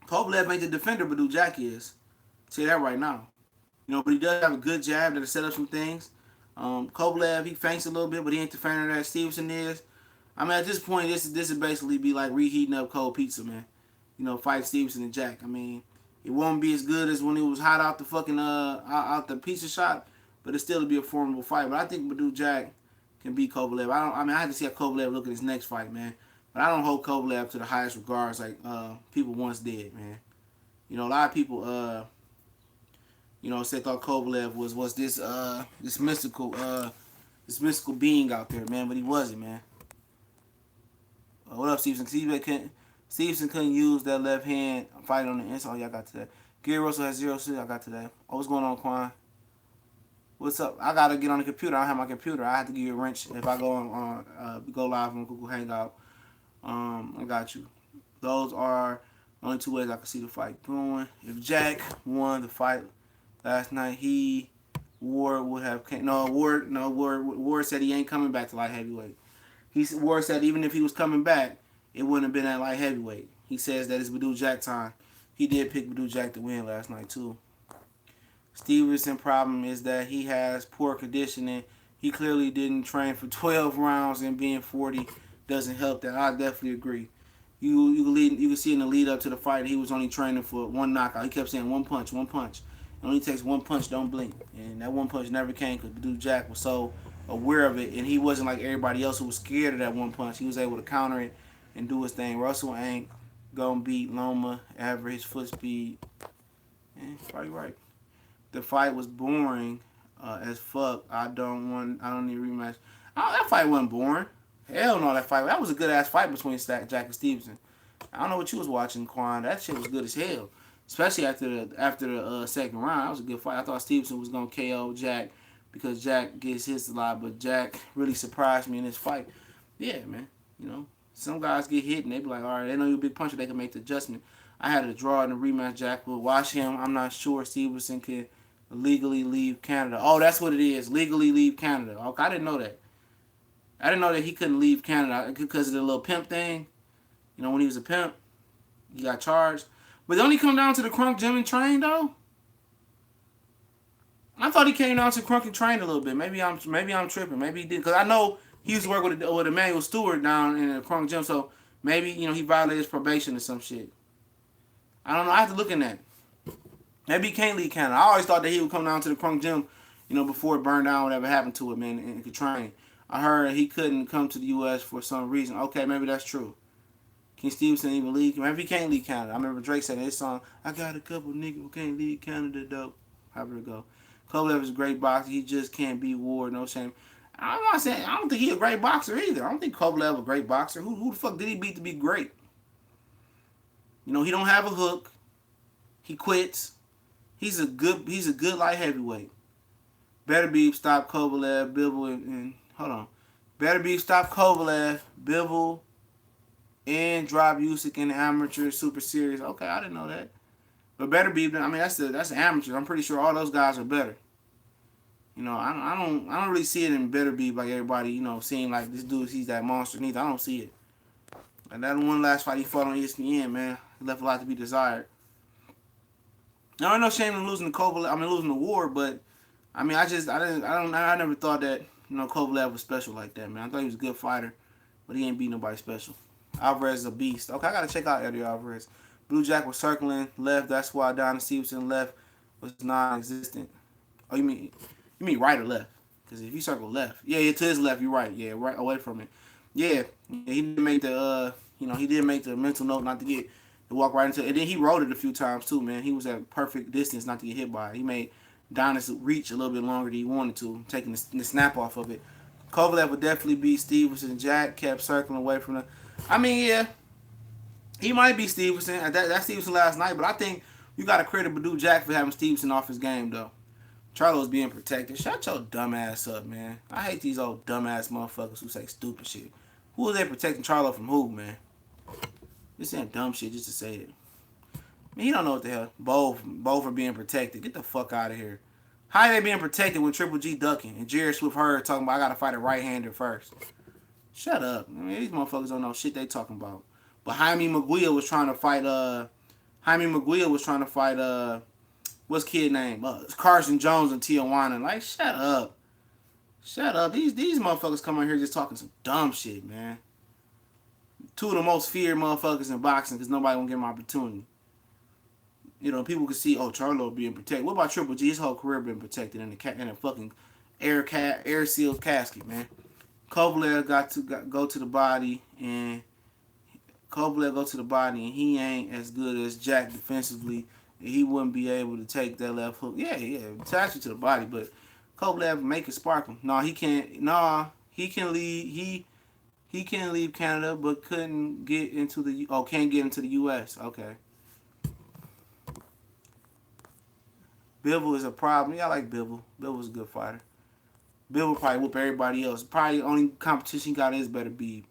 Speaker 1: Kovalev ain't the defender Badou Jack is. I'll tell you that right now. But he does have a good jab that'll set up some things. Kovalev, he feints a little bit, but he ain't the feiner that Stevenson is. I mean, at this point, this would basically be like reheating up cold pizza, man. Fight Stevenson and Jack. I mean, it won't be as good as when it was hot out the fucking out the pizza shop, but it still will be a formidable fight. But I think Badou Jack can beat Kovalev. I have to see how Kovalev look at his next fight, man. But I don't hold Kovalev to the highest regards like people once did, man. A lot of people say thought Kovalev was this mystical being out there, man, but he wasn't, man. What up, Stevenson? Stevenson couldn't use that left hand fight on the inside. Oh, y'all got to that. Gary Russell has 0-6. I got to that. Oh, what's going on, Quan? What's up? I gotta get on the computer. I don't have my computer. I have to give you a wrench if I go on go live on Google Hangout. I got you. Those are only two ways I can see the fight going. If Jack won the fight last night, he Ward would have came. No, Ward said he ain't coming back to light heavyweight. Ward said even if he was coming back, it wouldn't have been at light heavyweight. He says that it's Badou Jack time. He did pick Badou Jack to win last night too. Stevenson problem is that he has poor conditioning. He clearly didn't train for 12 rounds, and being 40 doesn't help that. I definitely agree. You can see in the lead up to the fight he was only training for one knockout. He kept saying one punch, one punch. It only takes one punch, don't blink. And that one punch never came because Badou Jack was so aware of it, and he wasn't like everybody else who was scared of that one punch. He was able to counter it and do his thing. Russell ain't gonna beat Loma, average foot speed. Probably right. The fight was boring as fuck. I don't need a rematch. That fight wasn't boring. Hell no, that was a good ass fight between Jack and Stevenson. I don't know what you was watching, Quan. That shit was good as hell. Especially after the second round. That was a good fight. I thought Stevenson was gonna KO Jack because Jack gets hits a lot, but Jack really surprised me in this fight. Yeah, man. You know, some guys get hit and they be like, all right, they know you're a big puncher, they can make the adjustment. I had a draw in the rematch. Jack will watch him. I'm not sure Stevenson could legally leave Canada. Oh, that's what it is. Legally leave Canada. Okay, I didn't know that. I didn't know that he couldn't leave Canada because of the little pimp thing. You know, when he was a pimp, he got charged. But don't he come down to the Crunk gym and train though? I thought he came down to Crunk and trained a little bit. Maybe I'm tripping. Maybe he did because I know he used to work with Emmanuel Stewart down in the Crunk gym. So maybe he violated his probation or some shit. I don't know. I have to look in that. Maybe he can't leave Canada. I always thought that he would come down to the Crunk gym, before it burned down, whatever happened to it, man, and could train. I heard he couldn't come to the U.S. for some reason. Okay, maybe that's true. Can Stevenson even leave? Maybe he can't leave Canada. I remember Drake said in his song, I got a couple niggas who can't leave Canada, though. However it go. Kovalev is a great boxer. He just can't beat Ward. No shame. I'm not saying, I don't think he's a great boxer either. I don't think Kovalev a great boxer. Who the fuck did he beat to be great? He don't have a hook. He quits. He's a good light heavyweight. Better be stop Kovalev, Bivol, and hold on. Better be stop Kovalev, Bivol, and drop Usyk in the amateur super series. Okay, I didn't know that. But better be. I mean, that's the amateur. I'm pretty sure all those guys are better. I don't really see it in better be like everybody. Seeing like this dude, he's that monster. Neither I don't see it. And that one last fight he fought on ESPN, man, he left a lot to be desired. Now, I no shame in losing to Kovalev. I mean, losing the war, but I mean, I never thought that Kovalev was special like that, man. I thought he was a good fighter, but he ain't beat nobody special. Alvarez is a beast. Okay, I gotta check out Eddie Alvarez. Blue Jack was circling left. That's why Don Stevenson left was non-existent. Oh, you mean right or left? Because if you circle left, yeah, to his left, you're right. Yeah, right away from it. Yeah, he did make the he did make the mental note not to walk right into it. And then he rode it a few times too, man. He was at perfect distance not to get hit by it. He made Donis reach a little bit longer than he wanted to, taking the snap off of it. Kovalev would definitely beat Stevenson. Jack kept circling away from the. I mean, yeah, he might be Stevenson. That's Stevenson last night, but I think you got to credit Badou Jack for having Stevenson off his game, though. Charlo's being protected. Shut your dumb ass up, man. I hate these old dumb ass motherfuckers who say stupid shit. Who are they protecting Charlo from who, man? This ain't dumb shit just to say it. Man, he don't know what the hell. Both are being protected. Get the fuck out of here. How are they being protected when Triple G ducking and Jared Swift Heard talking about I gotta fight a right-hander first? Shut up. I mean, these motherfuckers don't know shit they talking about. But Jaime Maguire was trying to fight what's kid name? Carson Jones and Tijuana. Like, shut up. Shut up. These motherfuckers come out here just talking some dumb shit, man. Two of the most feared motherfuckers in boxing because nobody gonna give them opportunity. People can see, Charlo being protected. What about Triple G? His whole career been protected in a fucking air sealed casket, man. Kovalev got to go to the body, and he ain't as good as Jack defensively. And he wouldn't be able to take that left hook. Yeah, attach it to the body, but Kovalev make it sparkle. No, he can't. No, he can leave. He can leave Canada, but can't get into the U.S. Okay. Bivol is a problem. Yeah, I like Bivol. Bivol's a good fighter. Bivol probably whoop everybody else. Probably the only competition he got is better Beeb.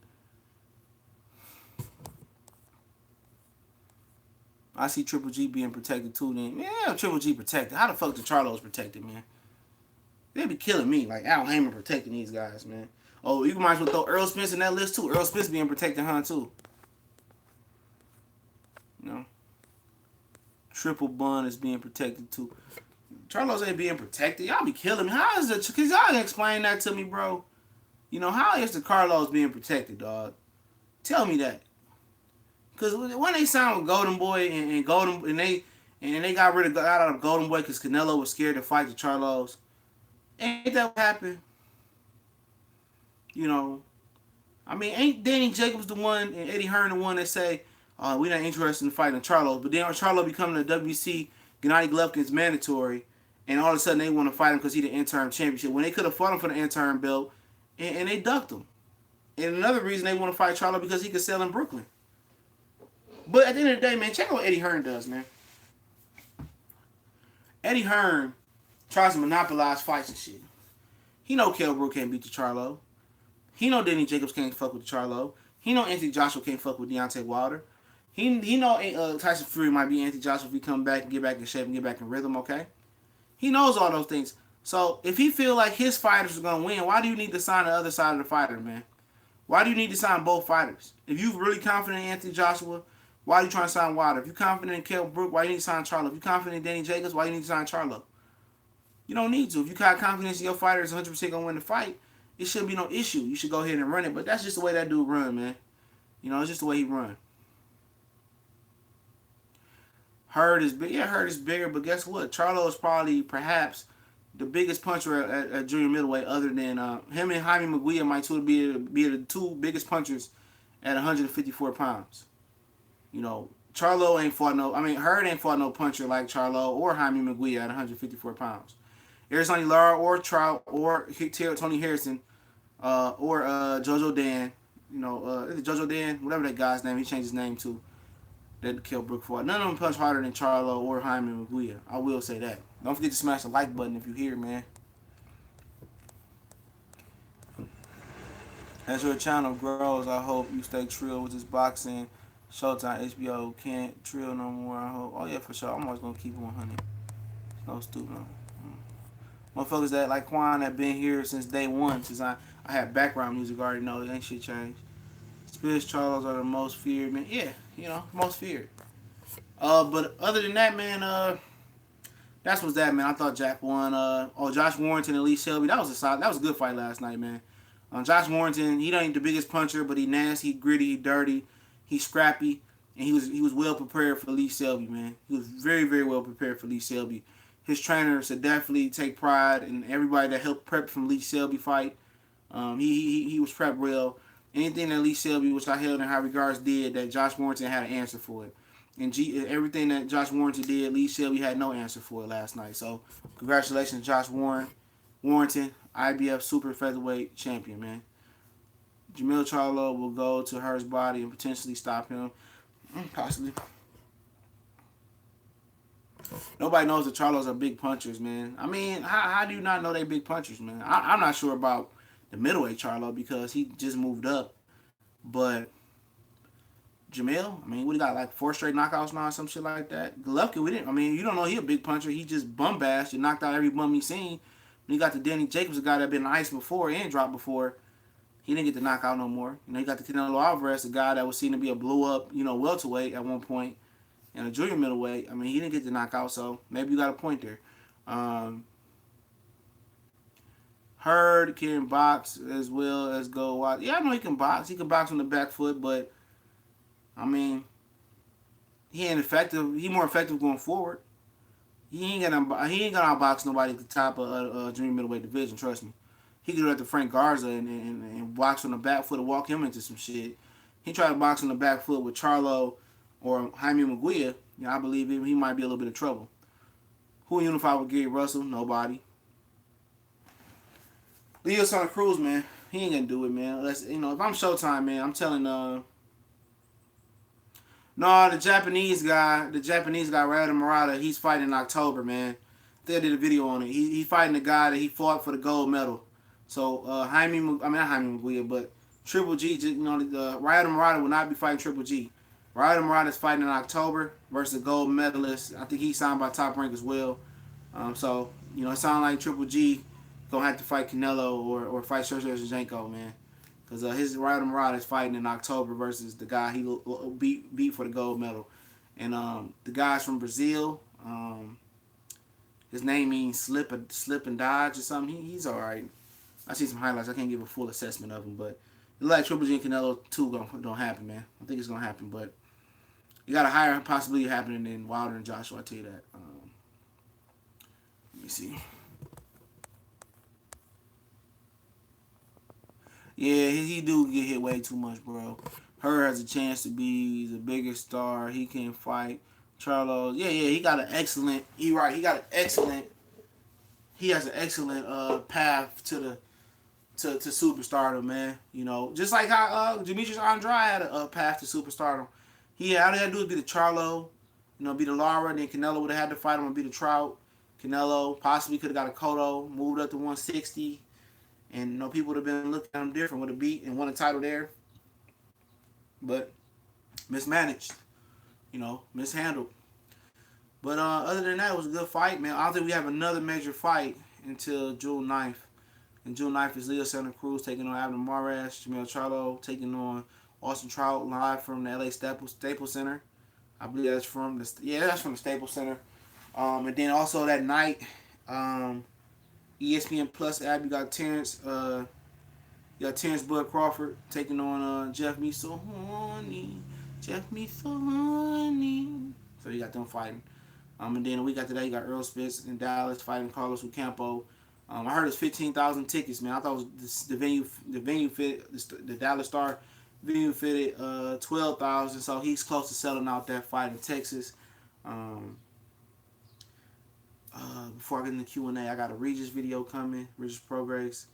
Speaker 1: I see Triple G being protected too then. Yeah, Triple G protected. How the fuck did Charlo's protected, man? They be killing me. Like Al Heyman protecting these guys, man. Oh, you might as well throw Earl Spence in that list too. Earl Spence being protected, huh, too. You know, Triple Bun is being protected too. Charlos ain't being protected. Y'all be killing me. How is it? Cause y'all explain that to me, bro. You know, how is the Carlos being protected, dog? Tell me that. Cause when they signed with Golden Boy and Golden and they got out of Golden Boy because Canelo was scared to fight the Charlos. Ain't that what happened? You know, I mean, ain't Danny Jacobs the one and Eddie Hearn the one that say, we're not interested in fighting Charlo. But then Charlo becoming the WC Gennady Golovkin's mandatory, and all of a sudden they want to fight him because he's the interim championship. When they could have fought him for the interim belt, and they ducked him. And another reason they want to fight Charlo because he could sell in Brooklyn. But at the end of the day, man, check out what Eddie Hearn does, man. Eddie Hearn tries to monopolize fights and shit. He know Kell Brook can't beat the Charlo. He know Danny Jacobs can't fuck with the Charlo. He know Anthony Joshua can't fuck with Deontay Wilder. He know Tyson Fury might be Anthony Joshua if he come back and get back in shape and get back in rhythm, okay? He knows all those things. So if he feel like his fighters are gonna win, why do you need to sign the other side of the fighter, man? Why do you need to sign both fighters? If you're really confident in Anthony Joshua, why are you trying to sign Wilder? If you're confident in Kell Brook, why do you need to sign Charlo? If you're confident in Danny Jacobs, why do you need to sign Charlo? You don't need to. If you got confidence in your fighter is 100% gonna win the fight, it shouldn't be no issue. You should go ahead and run it. But that's just the way that dude run, man. You know, it's just the way he run. Hearn is big. Yeah, Hearn is bigger, but guess what? Charlo is probably, perhaps, the biggest puncher at junior middleweight, other than him and Jaime Munguia might be the two biggest punchers at 154 pounds. You know, Charlo ain't fought no. I mean, Hearn ain't fought no puncher like Charlo or Jaime Munguia at 154 pounds. Arizona Lara or Trout or Tony Harrison or Jojo Dan. You know, Jojo Dan, whatever that guy's name, he changed his name to. That Kell Brook fought. None of them punch harder than Charlo or Jaime Munguia. I will say that. Don't forget to smash the like button if you're here, man. As your channel grows, I hope you stay trill with this boxing. Showtime, HBO can't trill no more, I hope. Oh, yeah, for sure. I'm always going to keep it 100. No stupid. Motherfuckers that like Quan that been here since day one, since I had background music, already know it ain't shit changed. Spirits Charlos are the most feared, man. Yeah, you know, most feared. But other than that, man, that's what's that, man. I thought Jack won. Josh Warrington and Lee Shelby. That was a good fight last night, man. Josh Warrington, he ain't the biggest puncher, but he nasty, gritty, dirty, he's scrappy, and he was well prepared for Lee Shelby, man. He was very, very well prepared for Lee Shelby. His trainer should definitely take pride in everybody that helped prep from Lee Shelby fight. He was prepped well. Anything that Lee Shelby, which I held in high regards, did, that Josh Warrington had an answer for it. And everything that Josh Warrington did, Lee Shelby had no answer for it last night. So, congratulations, Josh Warrington, IBF Super Featherweight Champion, man. Jamil Charlo will go to Hearn's body and potentially stop him. Possibly. Nobody knows that Charlos are big punchers, man. I mean, how do you not know they big punchers, man? I'm not sure about the middleweight Charlo because he just moved up. But Jamil, I mean, what he got, like 4 straight knockouts now or some shit like that? Golovkin, you don't know he a big puncher. He just bum bashed and knocked out every bum he seen. When he got to Danny Jacobs, a guy that been iced before and dropped before, he didn't get the knockout no more. You know, he got the Canelo Alvarez, a guy that was seen to be a blow up, welterweight at one point, and a junior middleweight. I mean, he didn't get the knockout, so maybe you got a point there. Hearn can box as well as go wide. Yeah, I know he can box. He can box on the back foot, but I mean, he ain't effective. He more effective going forward. He ain't gonna outbox nobody at the top of junior middleweight division. Trust me. He could do that to Frank Garza and box on the back foot and walk him into some shit. He tried to box on the back foot with Charlo or Jaime Munguia. I believe he might be a little bit of trouble. Who unified with Gary Russell? Nobody. Leo Santa Cruz, man, he ain't gonna do it, man. Unless, if I'm Showtime, man, I'm telling no, the Japanese guy, Ryder Murata, he's fighting in October, man. I think I did a video on it. He fighting the guy that he fought for the gold medal. So not Jaime Munguia, but Triple G. Ryder Murata will not be fighting Triple G. Ryder Murata is fighting in October versus the gold medalist. I think he's signed by Top Rank as well. So it sounds like Triple G gonna have to fight Canelo or fight Sergio Zinchenko, man. Because his Ryder Murad is fighting in October versus the guy he beat for the gold medal. And the guy's from Brazil. His name means slip and dodge or something. He's all right. I see some highlights. I can't give a full assessment of him, but it like Triple G and Canelo 2 don't happen, man. I think it's gonna happen, but you got a higher possibility of happening than Wilder and Joshua. I tell you that. Let me see. Yeah, he do get hit way too much, bro. Hearn has a chance to be the biggest star. He can fight Charlo. Yeah, he got an excellent. He right. He got an excellent. He has an excellent path to superstardom, man. You know, just like how Demetrius Andrade had a path to superstardom. All he had to do was be the Charlo, be the Lara, and then Canelo would have had to fight him and be the Trout. Canelo possibly could have got a Cotto, moved up to 160, and people would have been looking at him different, would have beat and won a title there. But mismanaged, mishandled. But other than that, it was a good fight, man. I don't think we have another major fight until June 9th. And June 9th is Leo Santa Cruz taking on Abner Mares, Jamel Charlo taking on Austin Trout live from the LA Staples Center. I believe that's from the Staples Center. And then also that night, ESPN Plus app, you got Terrence Bud Crawford taking on Jeff Me So Horny. Jeff Me So Horny. So you got them fighting. And then a week after that, you got Earl Spence in Dallas fighting Carlos Ocampo. I heard it's 15,000 tickets, man. I thought it was the venue fit, the Dallas Star venue fitted 12,000, so he's close to selling out that fight in Texas. Before I get into Q&A, I got a Regis video coming, Regis Progress.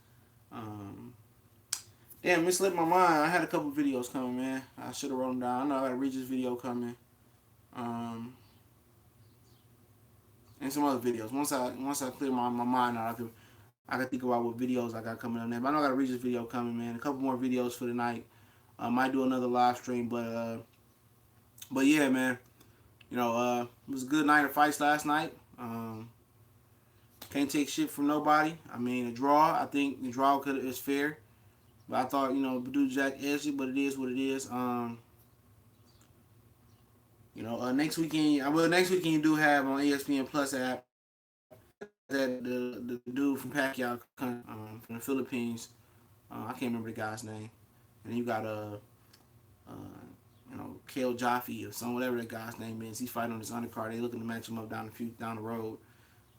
Speaker 1: Damn, it slipped my mind. I had a couple videos coming, man. I should have wrote them down. I know I got a Regis video coming. And some other videos. Once I clear my mind out, I can think about what videos I got coming up there. But I know I got a Regis video coming, man. A couple more videos for the night. I might do another live stream, but yeah, man. It was a good night of fights last night. Can't take shit from nobody. I mean, a draw. I think the draw is fair. But I thought, Badou Jack edged it, but it is what it is. Next weekend you do have on ESPN Plus app that the dude from Pacquiao from the Philippines. I can't remember the guy's name. And you got Kale Jaffe or some whatever that guy's name is. He's fighting on this undercard. They looking to match him up down the road.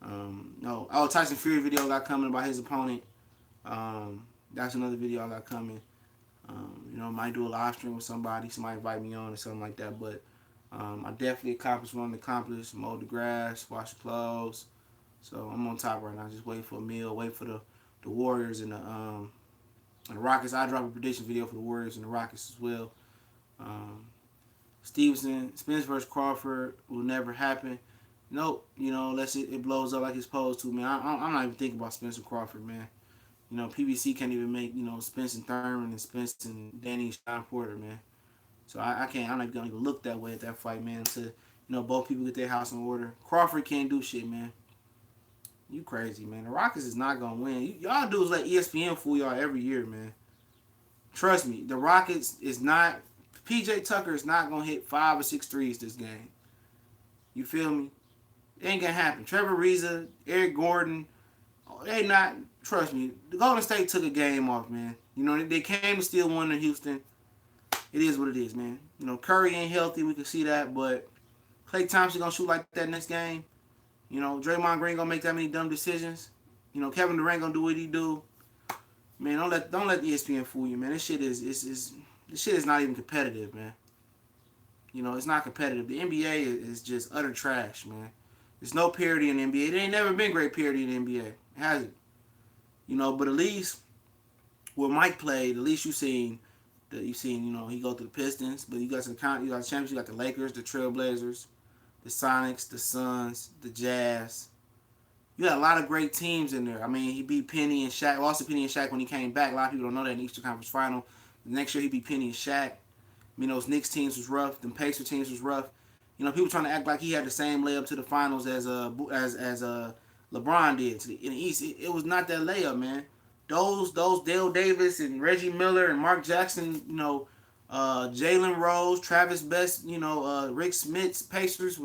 Speaker 1: Tyson Fury video got coming about his opponent. That's another video I got coming. Might do a live stream with somebody. Somebody invite me on or something like that. But I definitely accomplished what I accomplished. Mowed the grass, washed the clothes. So I'm on top right now. Just waiting for a meal. Wait for the Warriors and the Rockets. I drop a prediction video for the Warriors and the Rockets as well. Stevenson, Spence versus Crawford will never happen. Nope. Unless it blows up like it's supposed to, man. I'm not even thinking about Spence and Crawford, man. PBC can't even make, Spence and Thurman and Spence and Danny and Sean Porter, man. So I can't. I'm not gonna even look that way at that fight, man. Until both people get their house in order. Crawford can't do shit, man. You crazy, man. The Rockets is not gonna win. Y'all dudes let ESPN fool y'all every year, man. Trust me, the Rockets is not. PJ Tucker is not gonna hit 5 or 6 threes this game. You feel me? It ain't gonna happen. Trevor Ariza, Eric Gordon, they not. Trust me, the Golden State took a game off, man. They came to steal one in Houston. It is what it is, man. Curry ain't healthy. We can see that, but Klay Thompson gonna shoot like that next game. Draymond Green gonna make that many dumb decisions. Kevin Durant gonna do what he do. Man, don't let ESPN fool you, man. This shit is not even competitive, man. It's not competitive. The NBA is just utter trash, man. There's no parity in the NBA. There ain't never been great parity in the NBA. It hasn't. But at least where Mike played, at least you seen, he go to the Pistons, but you got the champions, you got the Lakers, the Trailblazers, the Sonics, the Suns, the Jazz. You got a lot of great teams in there. I mean, he beat Penny and Shaq. Lost to Penny and Shaq when he came back. A lot of people don't know that in the Eastern Conference Final. The next year he beat Penny and Shaq. Those Knicks teams was rough. Them Pacer teams was rough. People trying to act like he had the same layup to the finals as LeBron did in the East. It was not that layup, man. Those Dale Davis and Reggie Miller and Mark Jackson, Jalen Rose, Travis Best, Rick Smith's Pacers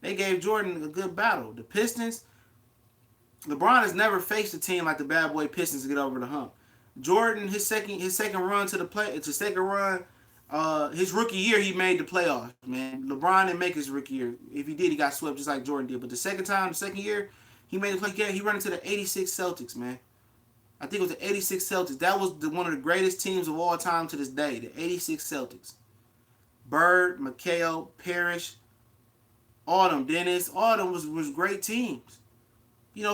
Speaker 1: they gave Jordan a good battle. The Pistons, LeBron has never faced a team like the Bad Boy Pistons to get over the hump. Jordan, his second run to the play, it's a second run. His rookie year, he made the playoffs. Man, LeBron didn't make his rookie year. If he did, he got swept just like Jordan did. But the second year, he made the play. Yeah, he ran into the '86 Celtics, man. I think it was the '86 Celtics. That was one of the greatest teams of all time to this day. The '86 Celtics. Bird, McHale, Parrish, all them, Dennis, all them was great teams.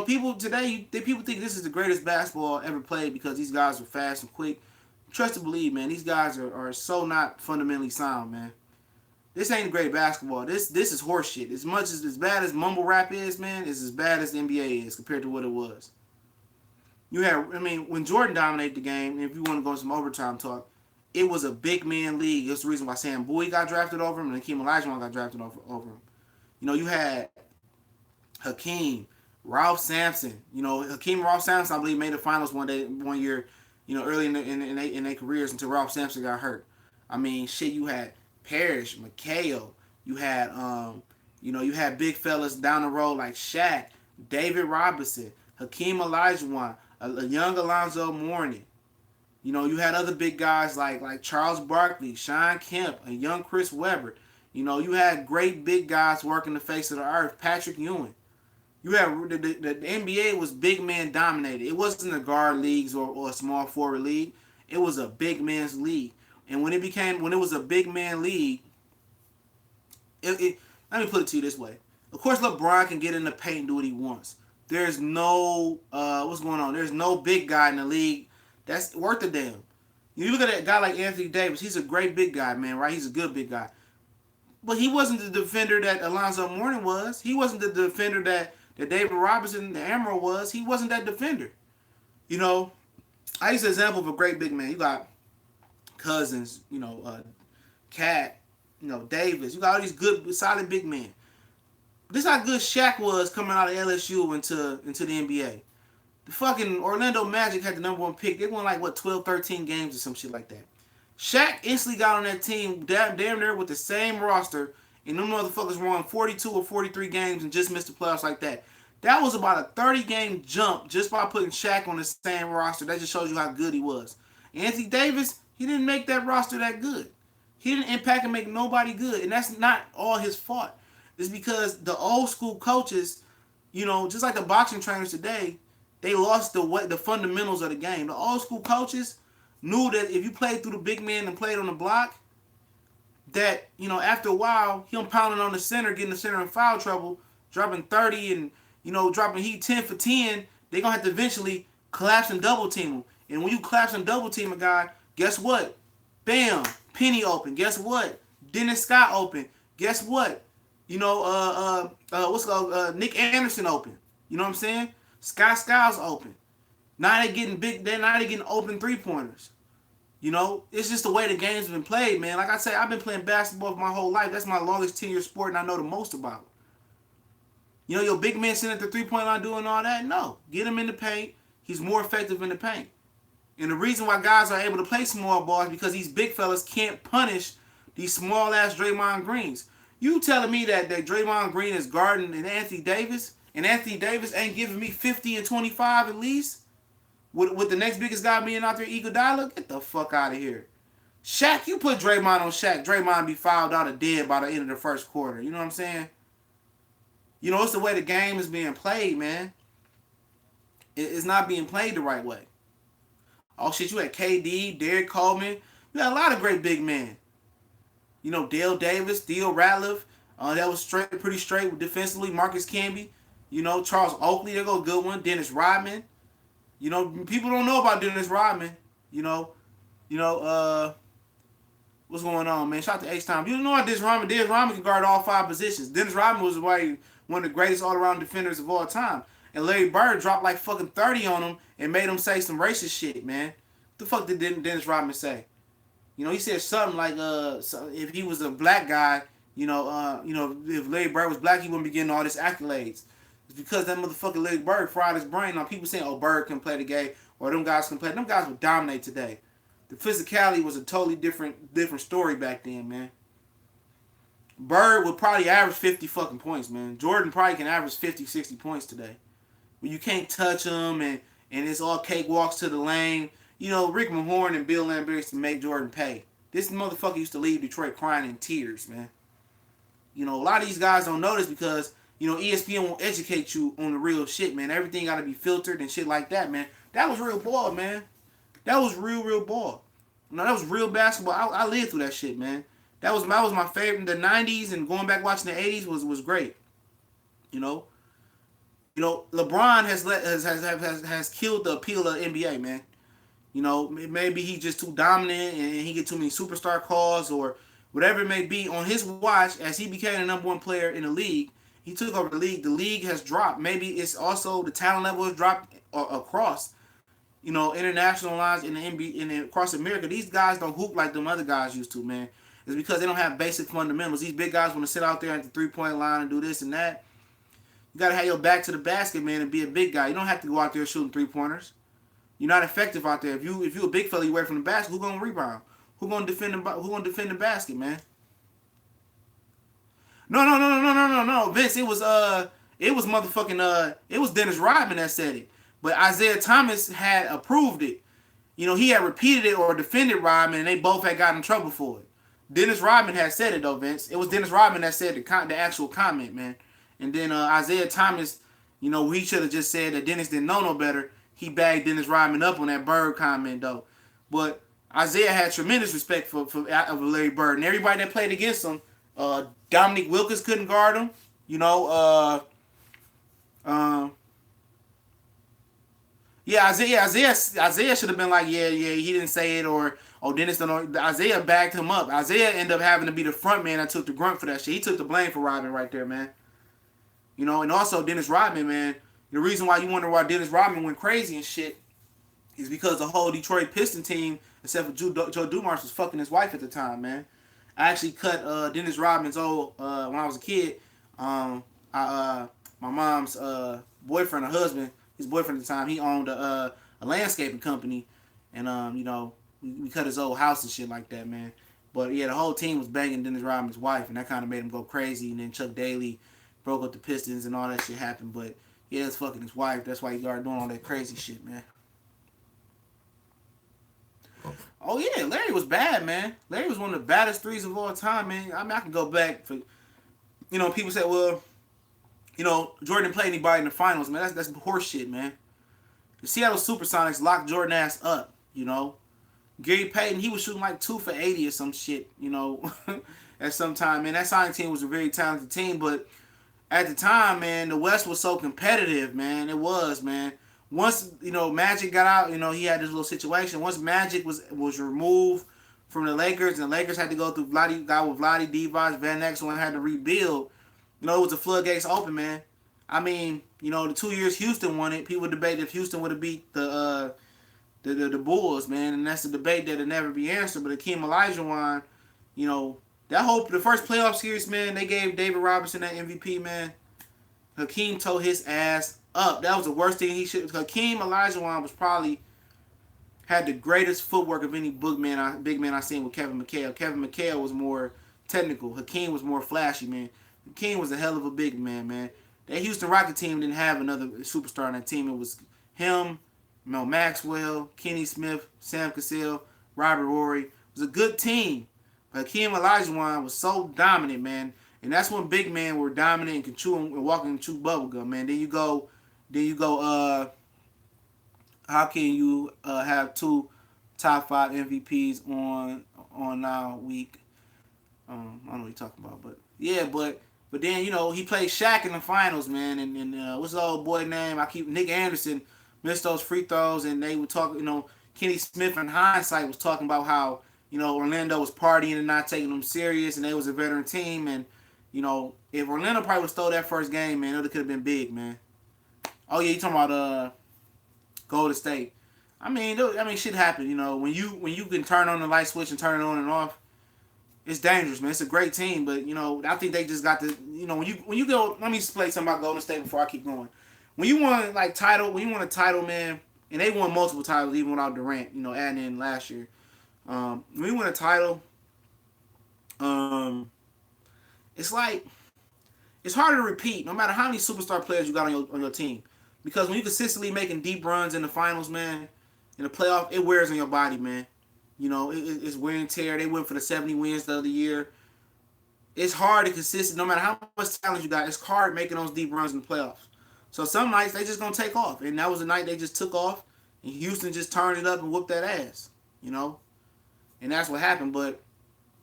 Speaker 1: People today, people think this is the greatest basketball ever played because these guys are fast and quick. Trust to believe, man, these guys are so not fundamentally sound, man. This ain't great basketball. This is horse shit. As bad as mumble rap is, man, it's as bad as the NBA is compared to what it was. When Jordan dominated the game, and if you want to go into some overtime talk, it was a big man league. That's the reason why Sam Bowie got drafted over him and Hakeem Olajuwon got drafted over him. You had Hakeem, Ralph Sampson. Hakeem and Ralph Sampson, I believe, made the finals one year, early in their careers until Ralph Sampson got hurt. You had Parrish, McHale. You had big fellas down the road like Shaq, David Robinson, Hakeem Olajuwon, a young Alonzo Mourning. You had other big guys like Charles Barkley, Sean Kemp, a young Chris Webber. You had great big guys working the face of the earth, Patrick Ewing. You had the NBA was big man dominated. It wasn't a guard leagues or a small forward league. It was a big man's league. And when it was a big man league, let me put it to you this way. Of course, LeBron can get in the paint and do what he wants. There's no what's going on. There's no big guy in the league that's worth a damn. You look at a guy like Anthony Davis. He's a great big guy, man. Right? He's a good big guy. But he wasn't the defender that Alonzo Mourning was. He wasn't the defender that David Robinson, the Emerald, was. He wasn't that defender. I use an example of a great big man. You got Cousins, Cat, Davis. You got all these good, solid big men. This is how good Shaq was coming out of LSU into the NBA. The fucking Orlando Magic had the number one pick. They won 12, 13 games or some shit like that. Shaq instantly got on that team damn near with the same roster, and them motherfuckers won 42 or 43 games and just missed the playoffs like that. That was about a 30-game jump just by putting Shaq on the same roster. That just shows you how good he was. Anthony Davis, he didn't make that roster that good. He didn't impact and make nobody good, and that's not all his fault. It's because the old school coaches, just like the boxing trainers today, they lost the fundamentals of the game. The old school coaches knew that if you played through the big man and played on the block, that, after a while, him pounding on the center, getting the center in foul trouble, dropping 30 and, dropping heat 10 for 10, they're going to have to eventually collapse and double team him. And when you collapse and double team a guy, guess what? Bam, Penny open. Guess what? Dennis Scott open. Guess what? Nick Anderson open. You know what I'm saying? Scott Skiles open. Now they getting big. Now they getting open 3-pointers. It's just the way the game's been played, man. Like I said, I've been playing basketball for my whole life. That's my longest 10-year sport, and I know the most about it. Your big man sitting at the 3-point line doing all that? No. Get him in the paint. He's more effective in the paint. And the reason why guys are able to play small ball is because these big fellas can't punish these small-ass Draymond Greens. You telling me that Draymond Green is guarding Anthony Davis, and Anthony Davis ain't giving me 50 and 25 at least? With the next biggest guy being out there, Iguodala? Get the fuck out of here. Shaq, you put Draymond on Shaq, Draymond be fouled out of dead by the end of the first quarter. You know what I'm saying? It's the way the game is being played, man. It's not being played the right way. Oh, shit, you had KD, Derek Coleman. You had a lot of great big men. Dale Davis, Theo Ratliff. That was pretty straight defensively. Marcus Camby. Charles Oakley, there go a good one. Dennis Rodman. People don't know about Dennis Rodman. What's going on, man? Shout out to H-Time. You don't know about Dennis Rodman. Dennis Rodman can guard all 5 positions. Dennis Rodman was one of the greatest all-around defenders of all time. And Larry Bird dropped fucking 30 on him and made him say some racist shit, man. What the fuck did Dennis Rodman say? He said something like, if he was a black guy, if Larry Bird was black, he wouldn't be getting all these accolades. It's because that motherfucking Larry Bird fried his brain on people saying, oh, Bird can play the game or them guys can play. Them guys would dominate today. The physicality was a totally different story back then, man. Bird would probably average 50 fucking points, man. Jordan probably can average 50, 60 points today. But you can't touch him and it's all cakewalks to the lane. You know, Rick Mahorn and Bill Lambert used to make Jordan pay. This motherfucker used to leave Detroit crying in tears, man. You know, a lot of these guys don't know this because, you know, ESPN won't educate you on the real shit, man. Everything got to be filtered and shit like that, man. That was real ball, man. That was real ball. No, that was real basketball. I lived through that shit, man. That was my favorite. The 90s and going back watching the 80s was great. You know, LeBron has killed the appeal of the NBA, man. You know, maybe he's just too dominant and he get too many superstar calls or whatever it may be. On his watch, as he became the number one player in the league, he took over the league. The league has dropped. Maybe it's also the talent level has dropped across, you know, international lines in the NBA and across America. These guys don't hoop like them other guys used to, man. It's because they don't have basic fundamentals. These big guys want to sit out there at the 3-point line and do this and that. You got to have your back to the basket, man, and be a big guy. You don't have to go out there shooting 3-pointers. You're not effective out there. If you a big fella, you away from the basket, who's gonna rebound? Who's gonna defend the basket, man? No. Vince, it was motherfucking it was Dennis Rodman that said it. But Isaiah Thomas had approved it. You know, he had repeated it or defended Rodman, and they both had gotten in trouble for it. Dennis Rodman had said it though, Vince. It was Dennis Rodman that said the actual comment, man. And then Isaiah Thomas, you know, he should have just said that Dennis didn't know no better. He bagged Dennis Rodman up on that Bird comment, though. But Isaiah had tremendous respect for Larry Bird. And everybody that played against him, Dominique Wilkins couldn't guard him. You know, Isaiah should have been like, yeah, he didn't say it, or Dennis don't know. Isaiah backed him up. Isaiah ended up having to be the front man that took the grunt for that shit. He took the blame for Rodman right there, man. You know, and also Dennis Rodman, man. The reason why you wonder why Dennis Rodman went crazy and shit is because the whole Detroit Piston team, except for Joe Dumars, was fucking his wife at the time, man. I actually cut Dennis Rodman's old when I was a kid. My mom's boyfriend or husband, his boyfriend at the time, he owned a landscaping company, and you know, we cut his old house and shit like that, man. But yeah, the whole team was banging Dennis Rodman's wife, and that kind of made him go crazy. And then Chuck Daly broke up the Pistons, and all that shit happened, but. Yeah, it's fucking his wife. That's why he started doing all that crazy shit, man. Oh, yeah. Larry was bad, man. Larry was one of the baddest threes of all time, man. I mean, I can go back for... You know, people say, well, you know, Jordan didn't play anybody in the finals, man. That's horse shit, man. The Seattle Supersonics locked Jordan ass up, you know. Gary Payton, he was shooting like 2 for 80 or some shit, you know, at some time, man. That Sonic team was a very talented team, but... At the time, man, the West was so competitive, man. It was, man. Once, you know, Magic got out, you know, he had this little situation. Once Magic was removed from the Lakers, and the Lakers had to go through Vlade Divac, Van Exel, had to rebuild, you know, it was the floodgates open, man. I mean, you know, the 2 years Houston won it, people debate if Houston would have beat the Bulls, man, and that's a debate that'll never be answered. But Hakeem Olajuwon, you know, the first playoff series, man, they gave David Robinson that MVP, man. Hakeem tore his ass up. That was the worst thing he should. Hakeem Olajuwon was probably had the greatest footwork of any big man I seen with Kevin McHale. Kevin McHale was more technical. Hakeem was more flashy, man. Hakeem was a hell of a big man, man. That Houston Rocket team didn't have another superstar on that team. It was him, Mel Maxwell, Kenny Smith, Sam Cassell, Robert Horry. It was a good team. Hakeem Olajuwon was so dominant, man. And that's when big men were dominant and could chew and walk and chew bubblegum, man. Then you go, how can you have 2 top 5 MVPs on now week? I don't know what you're talking about, but yeah, but then, you know, he played Shaq in the finals, man. And what's the old boy name? Nick Anderson missed those free throws, and they would talk, you know, Kenny Smith in hindsight was talking about how, you know, Orlando was partying and not taking them serious, and they was a veteran team. And, you know, if Orlando probably would have stole that first game, man, it could have been big, man. Oh, yeah, you talking about Golden State. I mean, shit happened, you know. When you can turn on the light switch and turn it on and off, It's dangerous, man. It's a great team, but I think they just got to, when you go. Let me explain something about Golden State before I keep going. When you want when you want a title, man, and they won multiple titles even without Durant, adding in last year. When you win a title, um, it's like it's harder to repeat, no matter how many superstar players you got on your team, because when you consistently making deep runs in the finals, man, in the playoff, it wears on your body, man. It's wear and tear. They went for the 70 wins the other year. It's hard to consistent, no matter how much talent you got. It's hard making those deep runs in the playoffs. So some nights they just gonna take off, and that was the night they just took off, and Houston just turned it up and whooped that ass, and that's what happened. But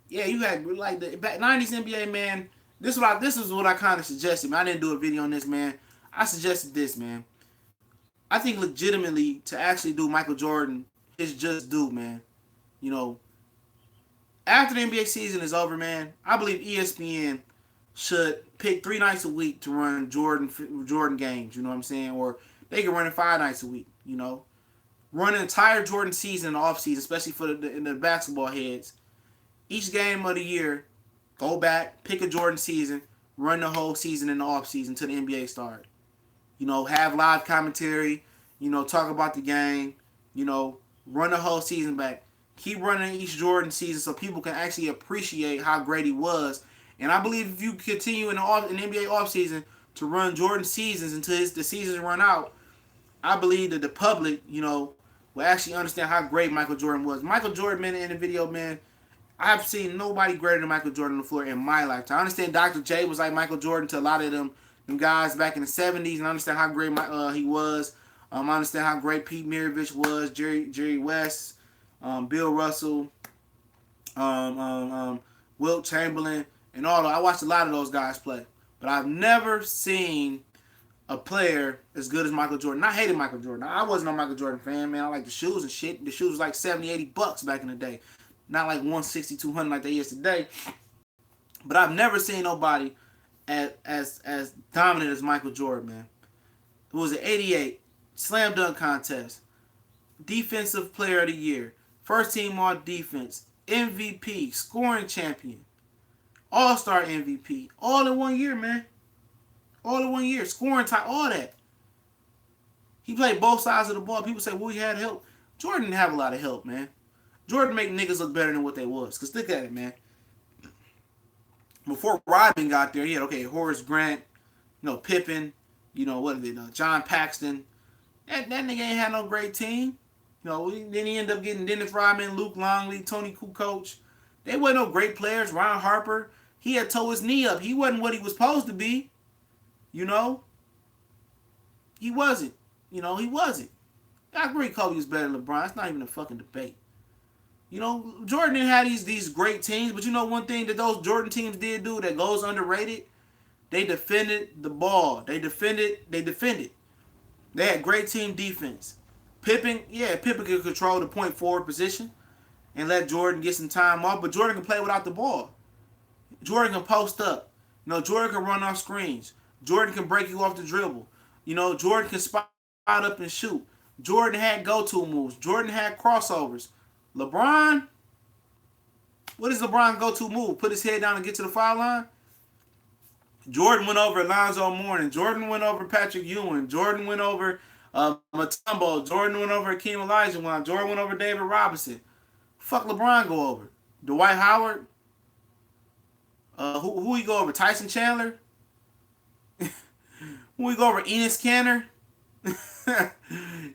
Speaker 1: yeah, you had like the 90s NBA, man. This is what I kind of suggested, man. I didn't do a video on this, man. I suggested this, man. I think legitimately to actually do Michael Jordan his just due, man. You know, after the NBA season is over, man, I believe ESPN should pick 3 nights a week to run Jordan games. You know what I'm saying? Or they can run it 5 nights a week. Run an entire Jordan season in the off season, especially for the basketball heads. Each game of the year, go back, pick a Jordan season, run the whole season in the off season till the NBA start. Have live commentary. Talk about the game. Run the whole season back. Keep running each Jordan season so people can actually appreciate how great he was. And I believe if you continue in the NBA offseason to run Jordan seasons until the seasons run out, I believe that the public, will actually understand how great Michael Jordan was. Michael Jordan, man, in the video, man, I've seen nobody greater than Michael Jordan on the floor in my lifetime. I understand Dr. J was like Michael Jordan to a lot of them guys back in the 70s, and I understand how great he was. I understand how great Pete Maravich was, Jerry West, Bill Russell, Wilt Chamberlain, and all. I watched a lot of those guys play, but I've never seen a player as good as Michael Jordan. I hated Michael Jordan. I wasn't a Michael Jordan fan, man. I like the shoes and shit. The shoes was like $70, $80 back in the day. Not like 160, 200 like they is today. But I've never seen nobody as dominant as Michael Jordan, man. It was an 88 slam dunk contest, defensive player of the year, first team all defense, MVP, scoring champion, all-star MVP, all in 1 year, man. All in 1 year, scoring type, all that. He played both sides of the ball. People say, well, he had help. Jordan didn't have a lot of help, man. Jordan make niggas look better than what they was. Because look at it, man. Before Rodman got there, he had, Horace Grant, Pippen, John Paxton. That nigga ain't had no great team. Then he ended up getting Dennis Rodman, Luke Longley, Tony Kukoc. They wasn't no great players. Ron Harper, he had tore his knee up. He wasn't what he was supposed to be. He wasn't. He wasn't. I agree Kobe was better than LeBron. That's not even a fucking debate. Jordan didn't have these great teams, but one thing that those Jordan teams did do that goes underrated? They defended the ball. They defended. They had great team defense. Pippen could control the point forward position and let Jordan get some time off, but Jordan can play without the ball. Jordan can post up. Jordan can run off screens. Jordan can break you off the dribble. Jordan can spot up and shoot. Jordan had go-to moves. Jordan had crossovers. LeBron, what is LeBron's go-to move? Put his head down and get to the foul line? Jordan went over Alonzo Mourning. Jordan went over Patrick Ewing. Jordan went over Mutombo. Jordan went over Hakeem Olajuwon. Jordan went over David Robinson. Fuck LeBron go over? Dwight Howard? Who he go over? Tyson Chandler? Who he go over? Enes Kanter?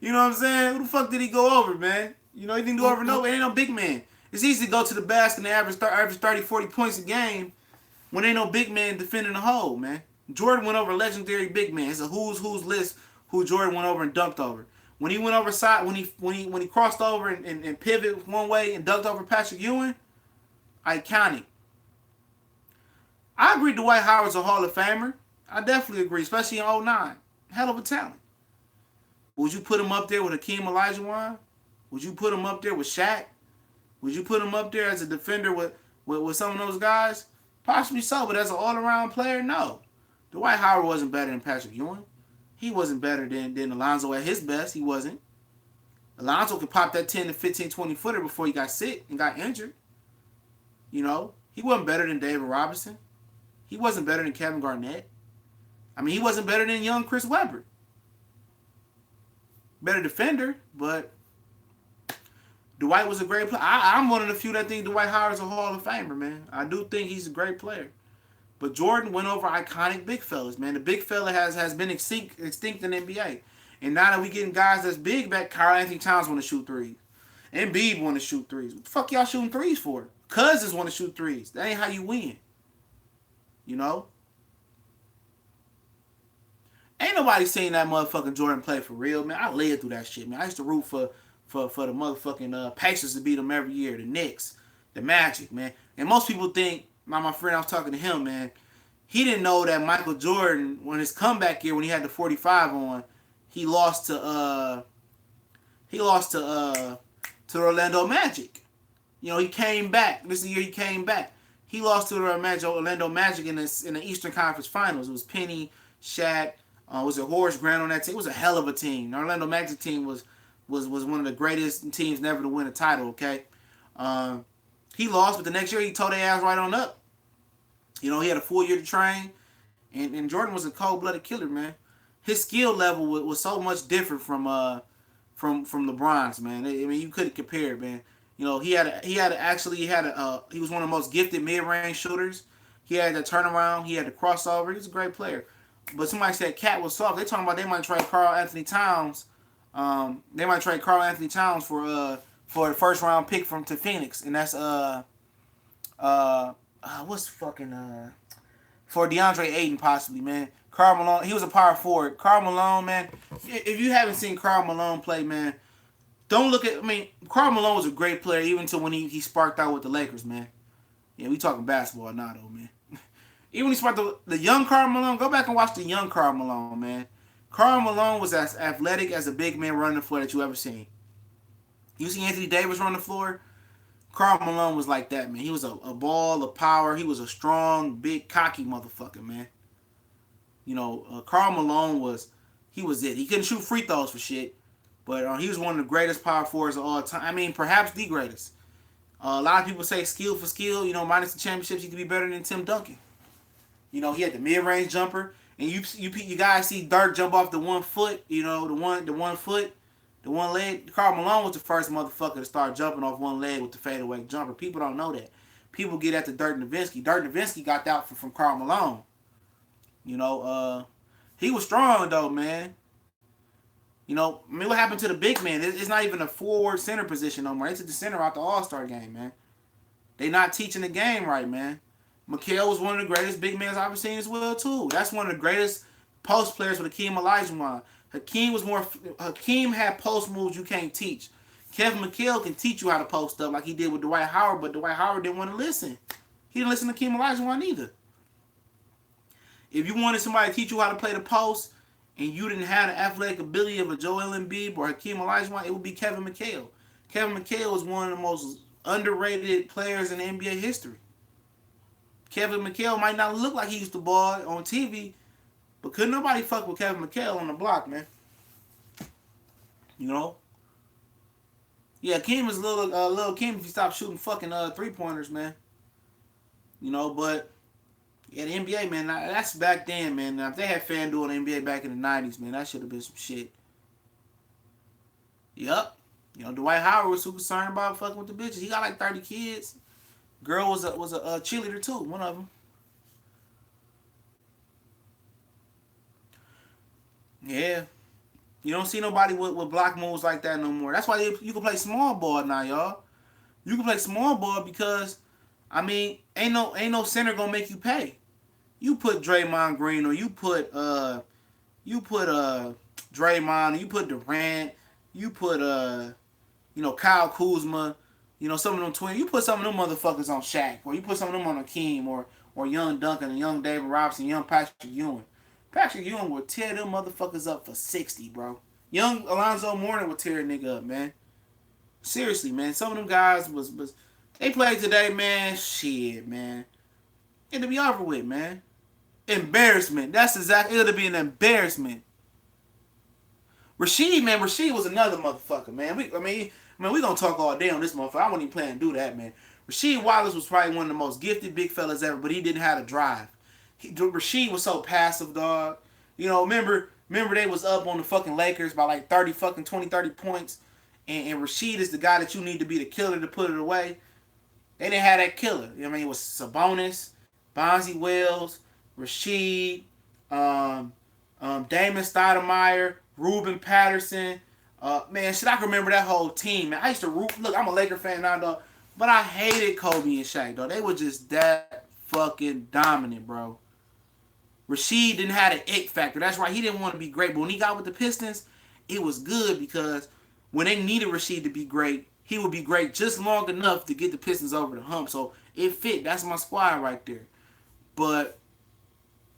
Speaker 1: You know what I'm saying? Who the fuck did he go over, man? He didn't go over nobody. Ain't no big man. It's easy to go to the basket and average 30, 40 points a game when ain't no big man defending the hole, man. Jordan went over legendary big man. It's a who's list who Jordan went over and dunked over. When he went over side, when he crossed over and pivoted one way and dunked over Patrick Ewing, iconic. I agree Dwight Howard's a Hall of Famer. I definitely agree, especially in 2009. Hell of a talent. Would you put him up there with Hakeem Olajuwon? Would you put him up there with Shaq? Would you put him up there as a defender with some of those guys? Possibly so, but as an all-around player, no. Dwight Howard wasn't better than Patrick Ewing. He wasn't better than Alonzo at his best. He wasn't. Alonzo could pop that 10 to 15, 20 footer before he got sick and got injured. He He wasn't better than David Robinson. He wasn't better than Kevin Garnett. I mean, he wasn't better than young Chris Webber. Better defender, but Dwight was a great player. I'm one of the few that think Dwight Howard's a Hall of Famer, man. I do think he's a great player. But Jordan went over iconic big fellas, man. The big fella has been extinct in the NBA. And now that we getting guys that's big back, Karl Anthony Towns want to shoot threes. Embiid want to shoot threes. What the fuck y'all shooting threes for? Cousins want to shoot threes. That ain't how you win. You know? Ain't nobody seen that motherfucking Jordan play for real, man. I lived through that shit, man. I used to root for the motherfucking Pacers to beat them every year. The Knicks, the Magic, man. And most people think, my friend, I was talking to him, man. He didn't know that Michael Jordan, when his comeback year, when he had the 45 on, he lost to the Orlando Magic. You know, he came back. This is the year he came back. He lost to the Orlando Magic in the Eastern Conference Finals. It was Penny, Shaq, was it Horace Grant on that team? It was a hell of a team. The Orlando Magic team was one of the greatest teams never to win a title, okay? He lost, but the next year he tore their ass right on up. You know, he had a full year to train, and Jordan was a cold-blooded killer, man. His skill level was so much different from LeBron's, man. I mean, you couldn't compare it, man. You know, he was one of the most gifted mid-range shooters. He had the turnaround, he had the crossover. He was a great player. But somebody said Cat was soft. They talking about they might trade Karl Anthony Towns. They might trade Karl Anthony Towns for a first round pick to Phoenix, and that's for DeAndre Ayton possibly, man. Karl Malone, he was a power forward. Karl Malone, man. If you haven't seen Karl Malone play, man, don't look at. I mean, Karl Malone was a great player even until when he sparked out with the Lakers, man. Yeah, we talking basketball now, though, man. Even when he sparked the young Karl Malone, go back and watch the young Karl Malone, man. Karl Malone was as athletic as a big man running the floor that you ever seen. You see Anthony Davis run the floor? Karl Malone was like that, man. He was a ball of power. He was a strong, big, cocky motherfucker, man. You know, Karl Malone was it. He couldn't shoot free throws for shit, but he was one of the greatest power forwards of all time. I mean, perhaps the greatest. A lot of people say skill for skill, you know, minus the championships, he could be better than Tim Duncan. You know, he had the mid-range jumper, and you guys see Dirk jump off the 1 foot, you know, the one leg. Karl Malone was the first motherfucker to start jumping off one leg with the fadeaway jumper. People don't know that. People get at the Dirk Nowitzki. Dirk Nowitzki got that from Karl Malone. You know, he was strong though, man. You know, I mean, what happened to the big man? It's not even a forward center position no more. They took the center out the All-Star game, man. They not teaching the game right, man. Mikal was one of the greatest big men I've ever seen as well, too. That's one of the greatest post players with Hakeem Olajuwon. Hakeem had post moves you can't teach. Kevin McHale can teach you how to post up like he did with Dwight Howard, but Dwight Howard didn't want to listen. He didn't listen to Hakeem Olajuwon either. If you wanted somebody to teach you how to play the post and you didn't have the athletic ability of a Joel Embiid or Hakeem Olajuwon, it would be Kevin McHale. Kevin McHale is one of the most underrated players in NBA history. Kevin McHale might not look like he used to ball on TV, but couldn't nobody fuck with Kevin McHale on the block, man. You know? Yeah, Kim is a little Kim if you stop shooting fucking 3-pointers, man. You know, but yeah, the NBA, man, that's back then, man. Now, if they had FanDuel in the NBA back in the 90s, man, that should have been some shit. Yup. You know, Dwight Howard was too concerned about fucking with the bitches. He got like 30 kids. Girl was a cheerleader too, one of them. Yeah. You don't see nobody with block moves like that no more. That's why you can play small ball now, y'all. You can play small ball because, I mean, ain't no center gonna make you pay. You put Draymond Green or you put Draymond, you put Durant, you put Kyle Kuzma, you know, some of them twins. You put some of them motherfuckers on Shaq, or you put some of them on Hakeem, or young Duncan, and young David Robinson, young Patrick Ewing. Patrick Ewing would tear them motherfuckers up for 60, bro. Young Alonzo Mourning would tear a nigga up, man. Seriously, man. Some of them guys was they played today, man. Shit, man. It'll be over with, man. Embarrassment. That's exactly. It'll be an embarrassment. Rasheed was another motherfucker, man. We gonna talk all day on this motherfucker. I wasn't even planning to do that, man. Rasheed Wallace was probably one of the most gifted big fellas ever, but he didn't have a drive. Rasheed was so passive, dog. Remember they was up on the fucking Lakers by like 30 fucking 20, 30 points. And Rasheed is the guy that you need to be the killer to put it away. They didn't have that killer. You know what I mean? It was Sabonis, Bonzi Wells, Rasheed, Damon Stoudemire, Ruben Patterson. Man, shit, I can remember that whole team, man. I used to root. Look, I'm a Laker fan now, dog. But I hated Kobe and Shaq, dog. They were just that fucking dominant, bro. Rasheed didn't have an ick factor. That's right. He didn't want to be great. But when he got with the Pistons, it was good because when they needed Rasheed to be great, he would be great just long enough to get the Pistons over the hump. So it fit. That's my squad right there. But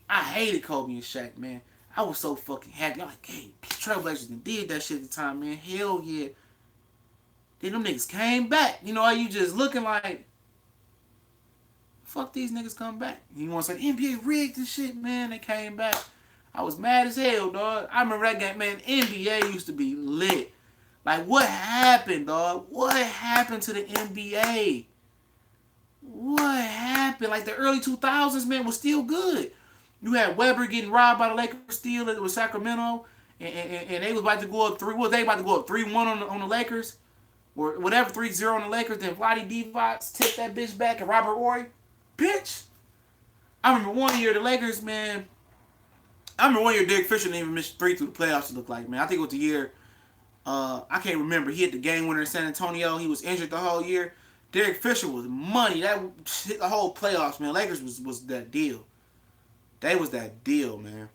Speaker 1: I hated Kobe and Shaq, man. I was so fucking happy. I'm like, hey, Trailblazers did that shit at the time, man. Hell yeah. Then them niggas came back. You know, you just looking like, fuck these niggas come back. You want to say NBA rigged and shit, man? They came back. I was mad as hell, dog. I remember that game, man. NBA used to be lit. Like, what happened, dog? What happened to the NBA? What happened? Like, the early 2000s, man, was still good. You had Weber getting robbed by the Lakers still with Sacramento, and they was about to go up 3. What, they about to go up 3-1 on the Lakers? Or whatever, 3-0 on the Lakers. Then Vlade Divac tipped that bitch back, and Robert Horry. Bitch. I remember one year the Lakers, man. I remember one year Derek Fisher didn't even miss 3 through the playoffs, it looked like, man. I think it was the year, I can't remember. He hit the game winner in San Antonio. He was injured the whole year. Derek Fisher was money. That hit the whole playoffs, man. Lakers was that deal. They was that deal, man.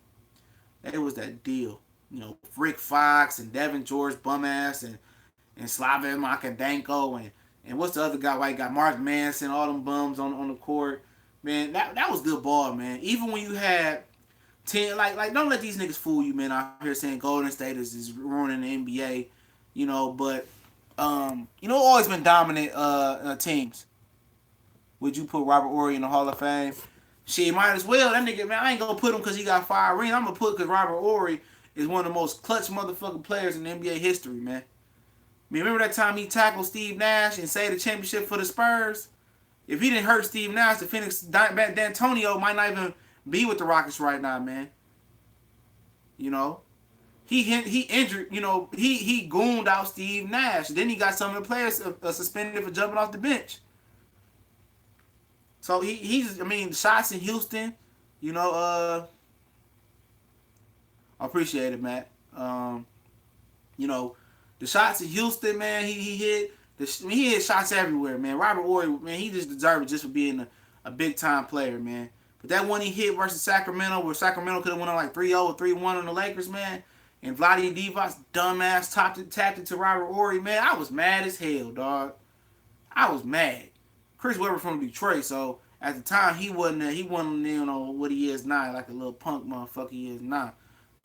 Speaker 1: They was that deal. You know, Rick Fox and Devin George, bum-ass, and Slaven Makadenko, and what's the other guy, white guy, Mark Manson, all them bums on the court. Man, that was good ball, man. Even when you had 10, like don't let these niggas fool you, man, out here saying Golden State is ruining the NBA, you know, but, always been dominant teams. Would you put Robert Horry in the Hall of Fame? Shit, might as well. That nigga, man, I ain't gonna put him because he got 5 rings. I'm gonna put because Robert Horry is one of the most clutch motherfucking players in NBA history, man. I mean, remember that time he tackled Steve Nash and saved the championship for the Spurs? If he didn't hurt Steve Nash, the Phoenix D'Antonio might not even be with the Rockets right now, man. You know, he injured. You know, he gooned out Steve Nash. Then he got some of the players suspended for jumping off the bench. So he's. I mean, shots in Houston. You know, I appreciate it, Matt. You know, the shots in Houston, man. He hit. He hit shots everywhere, man. Robert Horry, man, he just deserved it just for being a big time player, man. But that one he hit versus Sacramento, where Sacramento could have went on like 3-0 or 3-1 on the Lakers, man. And Vlade Divac's dumbass tapped it to Robert Horry, man. I was mad as hell, dog. I was mad. Chris Webber from Detroit, so at the time he wasn't you know what he is now, like a little punk motherfucker he is now.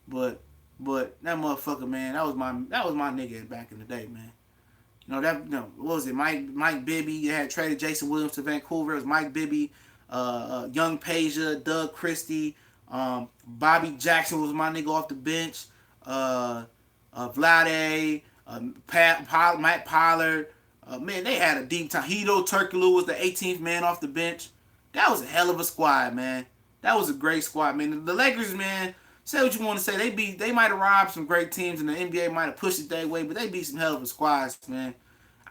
Speaker 1: But that motherfucker, man, that was my nigga back in the day, man. You know what was it? Mike Bibby had traded Jason Williams to Vancouver. It was Mike Bibby, Young Peja, Doug Christie, Bobby Jackson was my nigga off the bench. Vlade, Matt Pollard. Man, they had a deep time. Hedo Turkoglu was the 18th man off the bench. That was a hell of a squad, man. That was a great squad, man. The Lakers, man, say what you want to say. They might have robbed some great teams, and the NBA might have pushed it that way, but they beat some hell of a squads, man.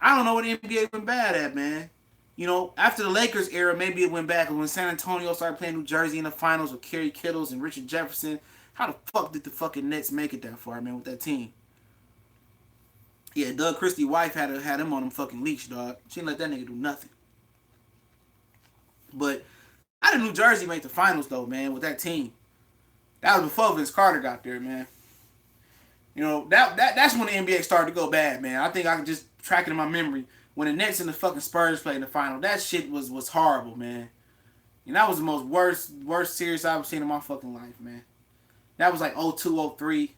Speaker 1: I don't know what the NBA went bad at, man. You know, after the Lakers era, maybe it went back when San Antonio started playing New Jersey in the finals with Kerry Kittles and Richard Jefferson. How the fuck did the fucking Nets make it that far, man, with that team? Yeah, Doug Christie's wife had him on him fucking leash, dog. She didn't let that nigga do nothing. But how did New Jersey make the finals, though, man, with that team? That was before Vince Carter got there, man. You know, that's when the NBA started to go bad, man. I think I can just track it in my memory. When the Nets and the fucking Spurs played in the final, that shit was horrible, man. And that was the most worst series I've ever seen in my fucking life, man. That was like 02, 03.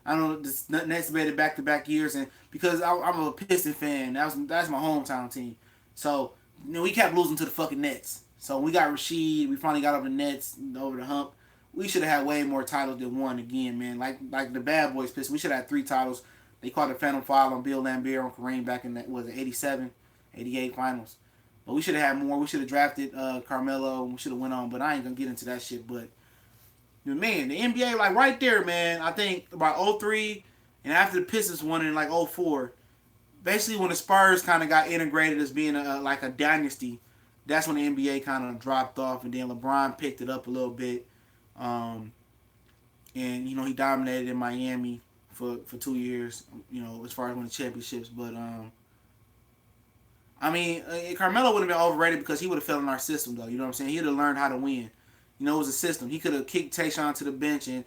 Speaker 1: I don't know, the Nets made it back-to-back years, and because I'm a Piston fan, that's my hometown team. So, you know, we kept losing to the fucking Nets. So when we got Rasheed, we finally got over the Nets, over the hump. We should have had way more titles than one again, man. Like the Bad Boys Pistons, we should have had 3 titles. They called it Phantom Foul on Bill Laimbeer on Kareem back in that, was it 87, 88 finals. But we should have had more. We should have drafted Carmelo. We should have went on. But I ain't gonna get into that shit. But man, the NBA like right there, man. I think about '03 and after the Pistons won in like '04, basically when the Spurs kind of got integrated as being like a dynasty, that's when the NBA kind of dropped off, and then LeBron picked it up a little bit, um, and he dominated in Miami for 2 years, as far as winning championships. But I mean, Carmelo would have been overrated because he would have fell in our system, though. You know what I'm saying? He would have learned how to win. It was a system. He could have kicked Tayshaun to the bench, and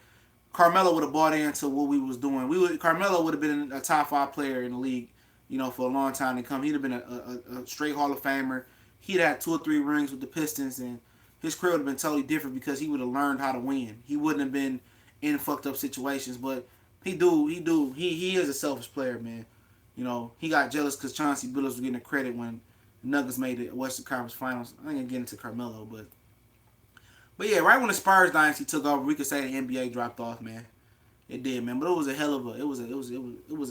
Speaker 1: Carmelo would have bought into what we was doing. Carmelo would have been a top 5 player in the league, for a long time to come. He'd have been a straight Hall of Famer. He'd had 2 or 3 rings with the Pistons, and his career would have been totally different because he would have learned how to win. He wouldn't have been in fucked up situations, but he is a selfish player, man. He got jealous because Chauncey Billups was getting the credit when the Nuggets made the Western Conference Finals. I ain't gonna get into Carmelo, but yeah, right when the Spurs dynasty took over, we could say the NBA dropped off, man. It did, man. But it was a hell of a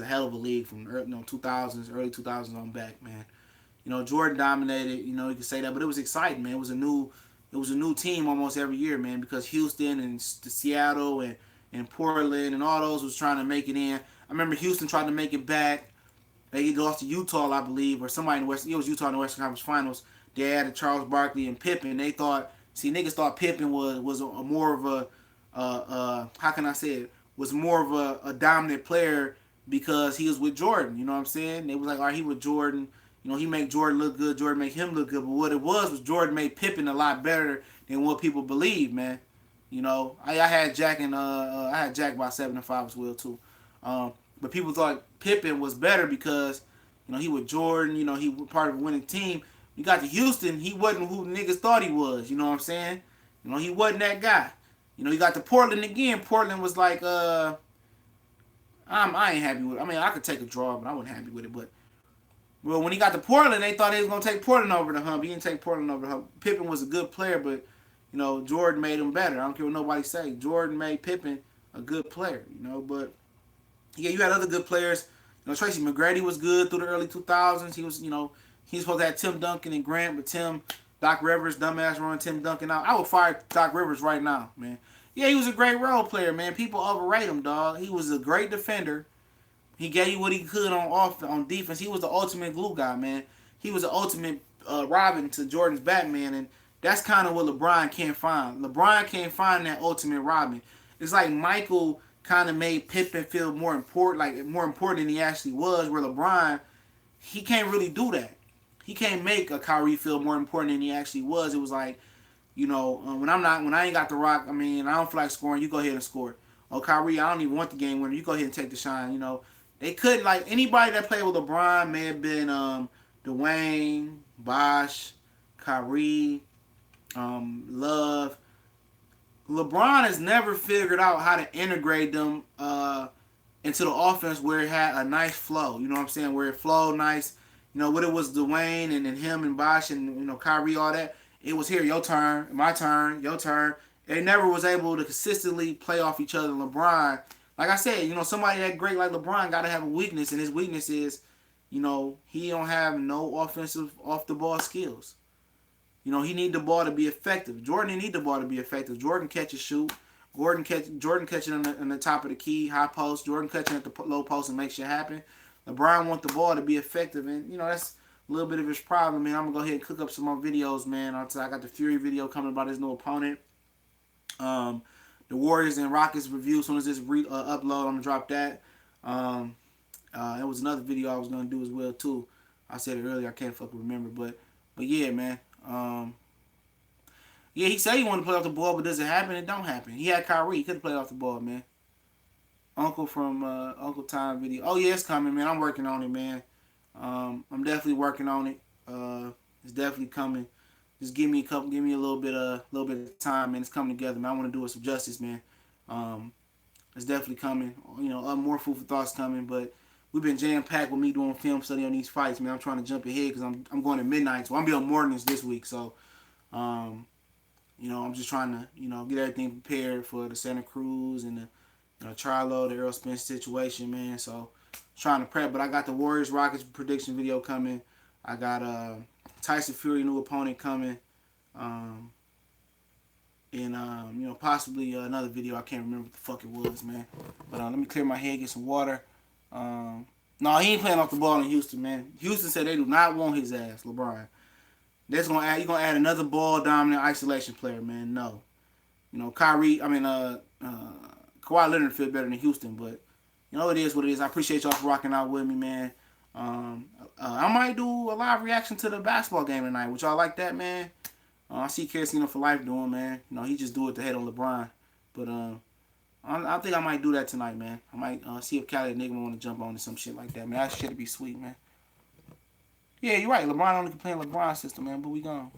Speaker 1: hell of a league from 2000s, early 2000s on back, man. Jordan dominated. You could say that, but it was exciting, man. It was a new team almost every year, man, because Houston and Seattle and Portland and all those was trying to make it in. I remember Houston tried to make it back. They lost to Utah, I believe, or somebody in the West. It was Utah in the Western Conference Finals. They added Charles Barkley and Pippen. Niggas thought Pippen was a more of how can I say it? Was more of a dominant player because he was with Jordan. You know what I'm saying? They was like, all right, he with Jordan. He make Jordan look good. Jordan make him look good. But what it was Jordan made Pippen a lot better than what people believe, man. I had Jack and I had Jack by 7-5 as well too. But people thought Pippen was better because he with Jordan. He was part of a winning team. You got to Houston, he wasn't who niggas thought he was. You know what I'm saying? He wasn't that guy. You got to Portland again. Portland was like, I ain't happy with it. I mean, I could take a draw, but I wasn't happy with it. But well, when he got to Portland, they thought he was gonna take Portland over the hump. He didn't take Portland over the hump. Pippen was a good player, but Jordan made him better. I don't care what nobody say. Jordan made Pippen a good player. But yeah, you had other good players. Tracy McGrady was good through the early 2000s. He was, he was supposed to have Tim Duncan and Grant, but Doc Rivers, dumbass, running Tim Duncan out. I would fire Doc Rivers right now, man. Yeah, he was a great role player, man. People overrate him, dog. He was a great defender. He gave you what he could on defense. He was the ultimate glue guy, man. He was the ultimate Robin to Jordan's Batman, and that's kind of what LeBron can't find. LeBron can't find that ultimate Robin. It's like Michael kind of made Pippen feel more important than he actually was. Where LeBron, he can't really do that. He can't make a Kyrie feel more important than he actually was. It was like, when I ain't got the rock, I mean, I don't feel like scoring. You go ahead and score. Oh, Kyrie, I don't even want the game winner. You go ahead and take the shine. They couldn't anybody that played with LeBron may have been Dwayne, Bosh, Kyrie, Love. LeBron has never figured out how to integrate them into the offense where it had a nice flow. You know what I'm saying? Where it flowed nice. What it was Dwayne and then him and Bosh and Kyrie, all that. It was here, your turn, my turn, your turn. They never was able to consistently play off each other. LeBron, like I said, somebody that great like LeBron got to have a weakness, and his weakness is, he don't have no offensive off the ball skills. He need the ball to be effective. Jordan didn't need the ball to be effective. Jordan catch and shoot. Jordan catching on the top of the key, high post. Jordan catching at the low post and make shit happen. LeBron want the ball to be effective, and that's a little bit of his problem, man. I'm gonna go ahead and cook up some more videos, man. I got the Fury video coming about his new opponent. The Warriors and Rockets review. As soon as this upload, I'm gonna drop that. It was another video I was gonna do as well too. I said it earlier. I can't fucking remember, but yeah, man. Yeah, he said he wanted to play off the ball, but does it happen? It don't happen. He had Kyrie. He couldn't play off the ball, man. Uncle from Uncle Time video. Oh yeah, it's coming, man. I'm working on it, man. I'm definitely working on it. It's definitely coming. Just give me a little bit of time, man. It's coming together, man. I want to do it some justice, man. It's definitely coming. More food for thoughts coming, but we've been jam packed with me doing film study on these fights, man. I'm trying to jump ahead because I'm going to midnight, so I'm be on mornings this week. So, I'm just trying to get everything prepared for the Santa Cruz and the Charlo, the Errol Spence situation, man. So trying to prep, but I got the Warriors Rockets prediction video coming. I got Tyson Fury new opponent coming. And you know, possibly another video. I can't remember what the fuck it was, man. But let me clear my head, get some water. No, he ain't playing off the ball in Houston, man. Houston said they do not want his ass, LeBron. That's gonna add. You gonna add another ball dominant isolation player, man? No. You know, Kawhi Leonard feel better than Houston, but you know it is what it is. I appreciate y'all for rocking out with me, man. I might do a live reaction to the basketball game tonight. Would y'all like that, man? I see Casino for life doing, man. You know, he just do it to hate on LeBron. But I think I might do that tonight, man. I might see if Cali Enigma want to jump on to some shit like that, man. That shit'd be sweet, man. Yeah, you're right. LeBron only can play in LeBron system, man. But we gone.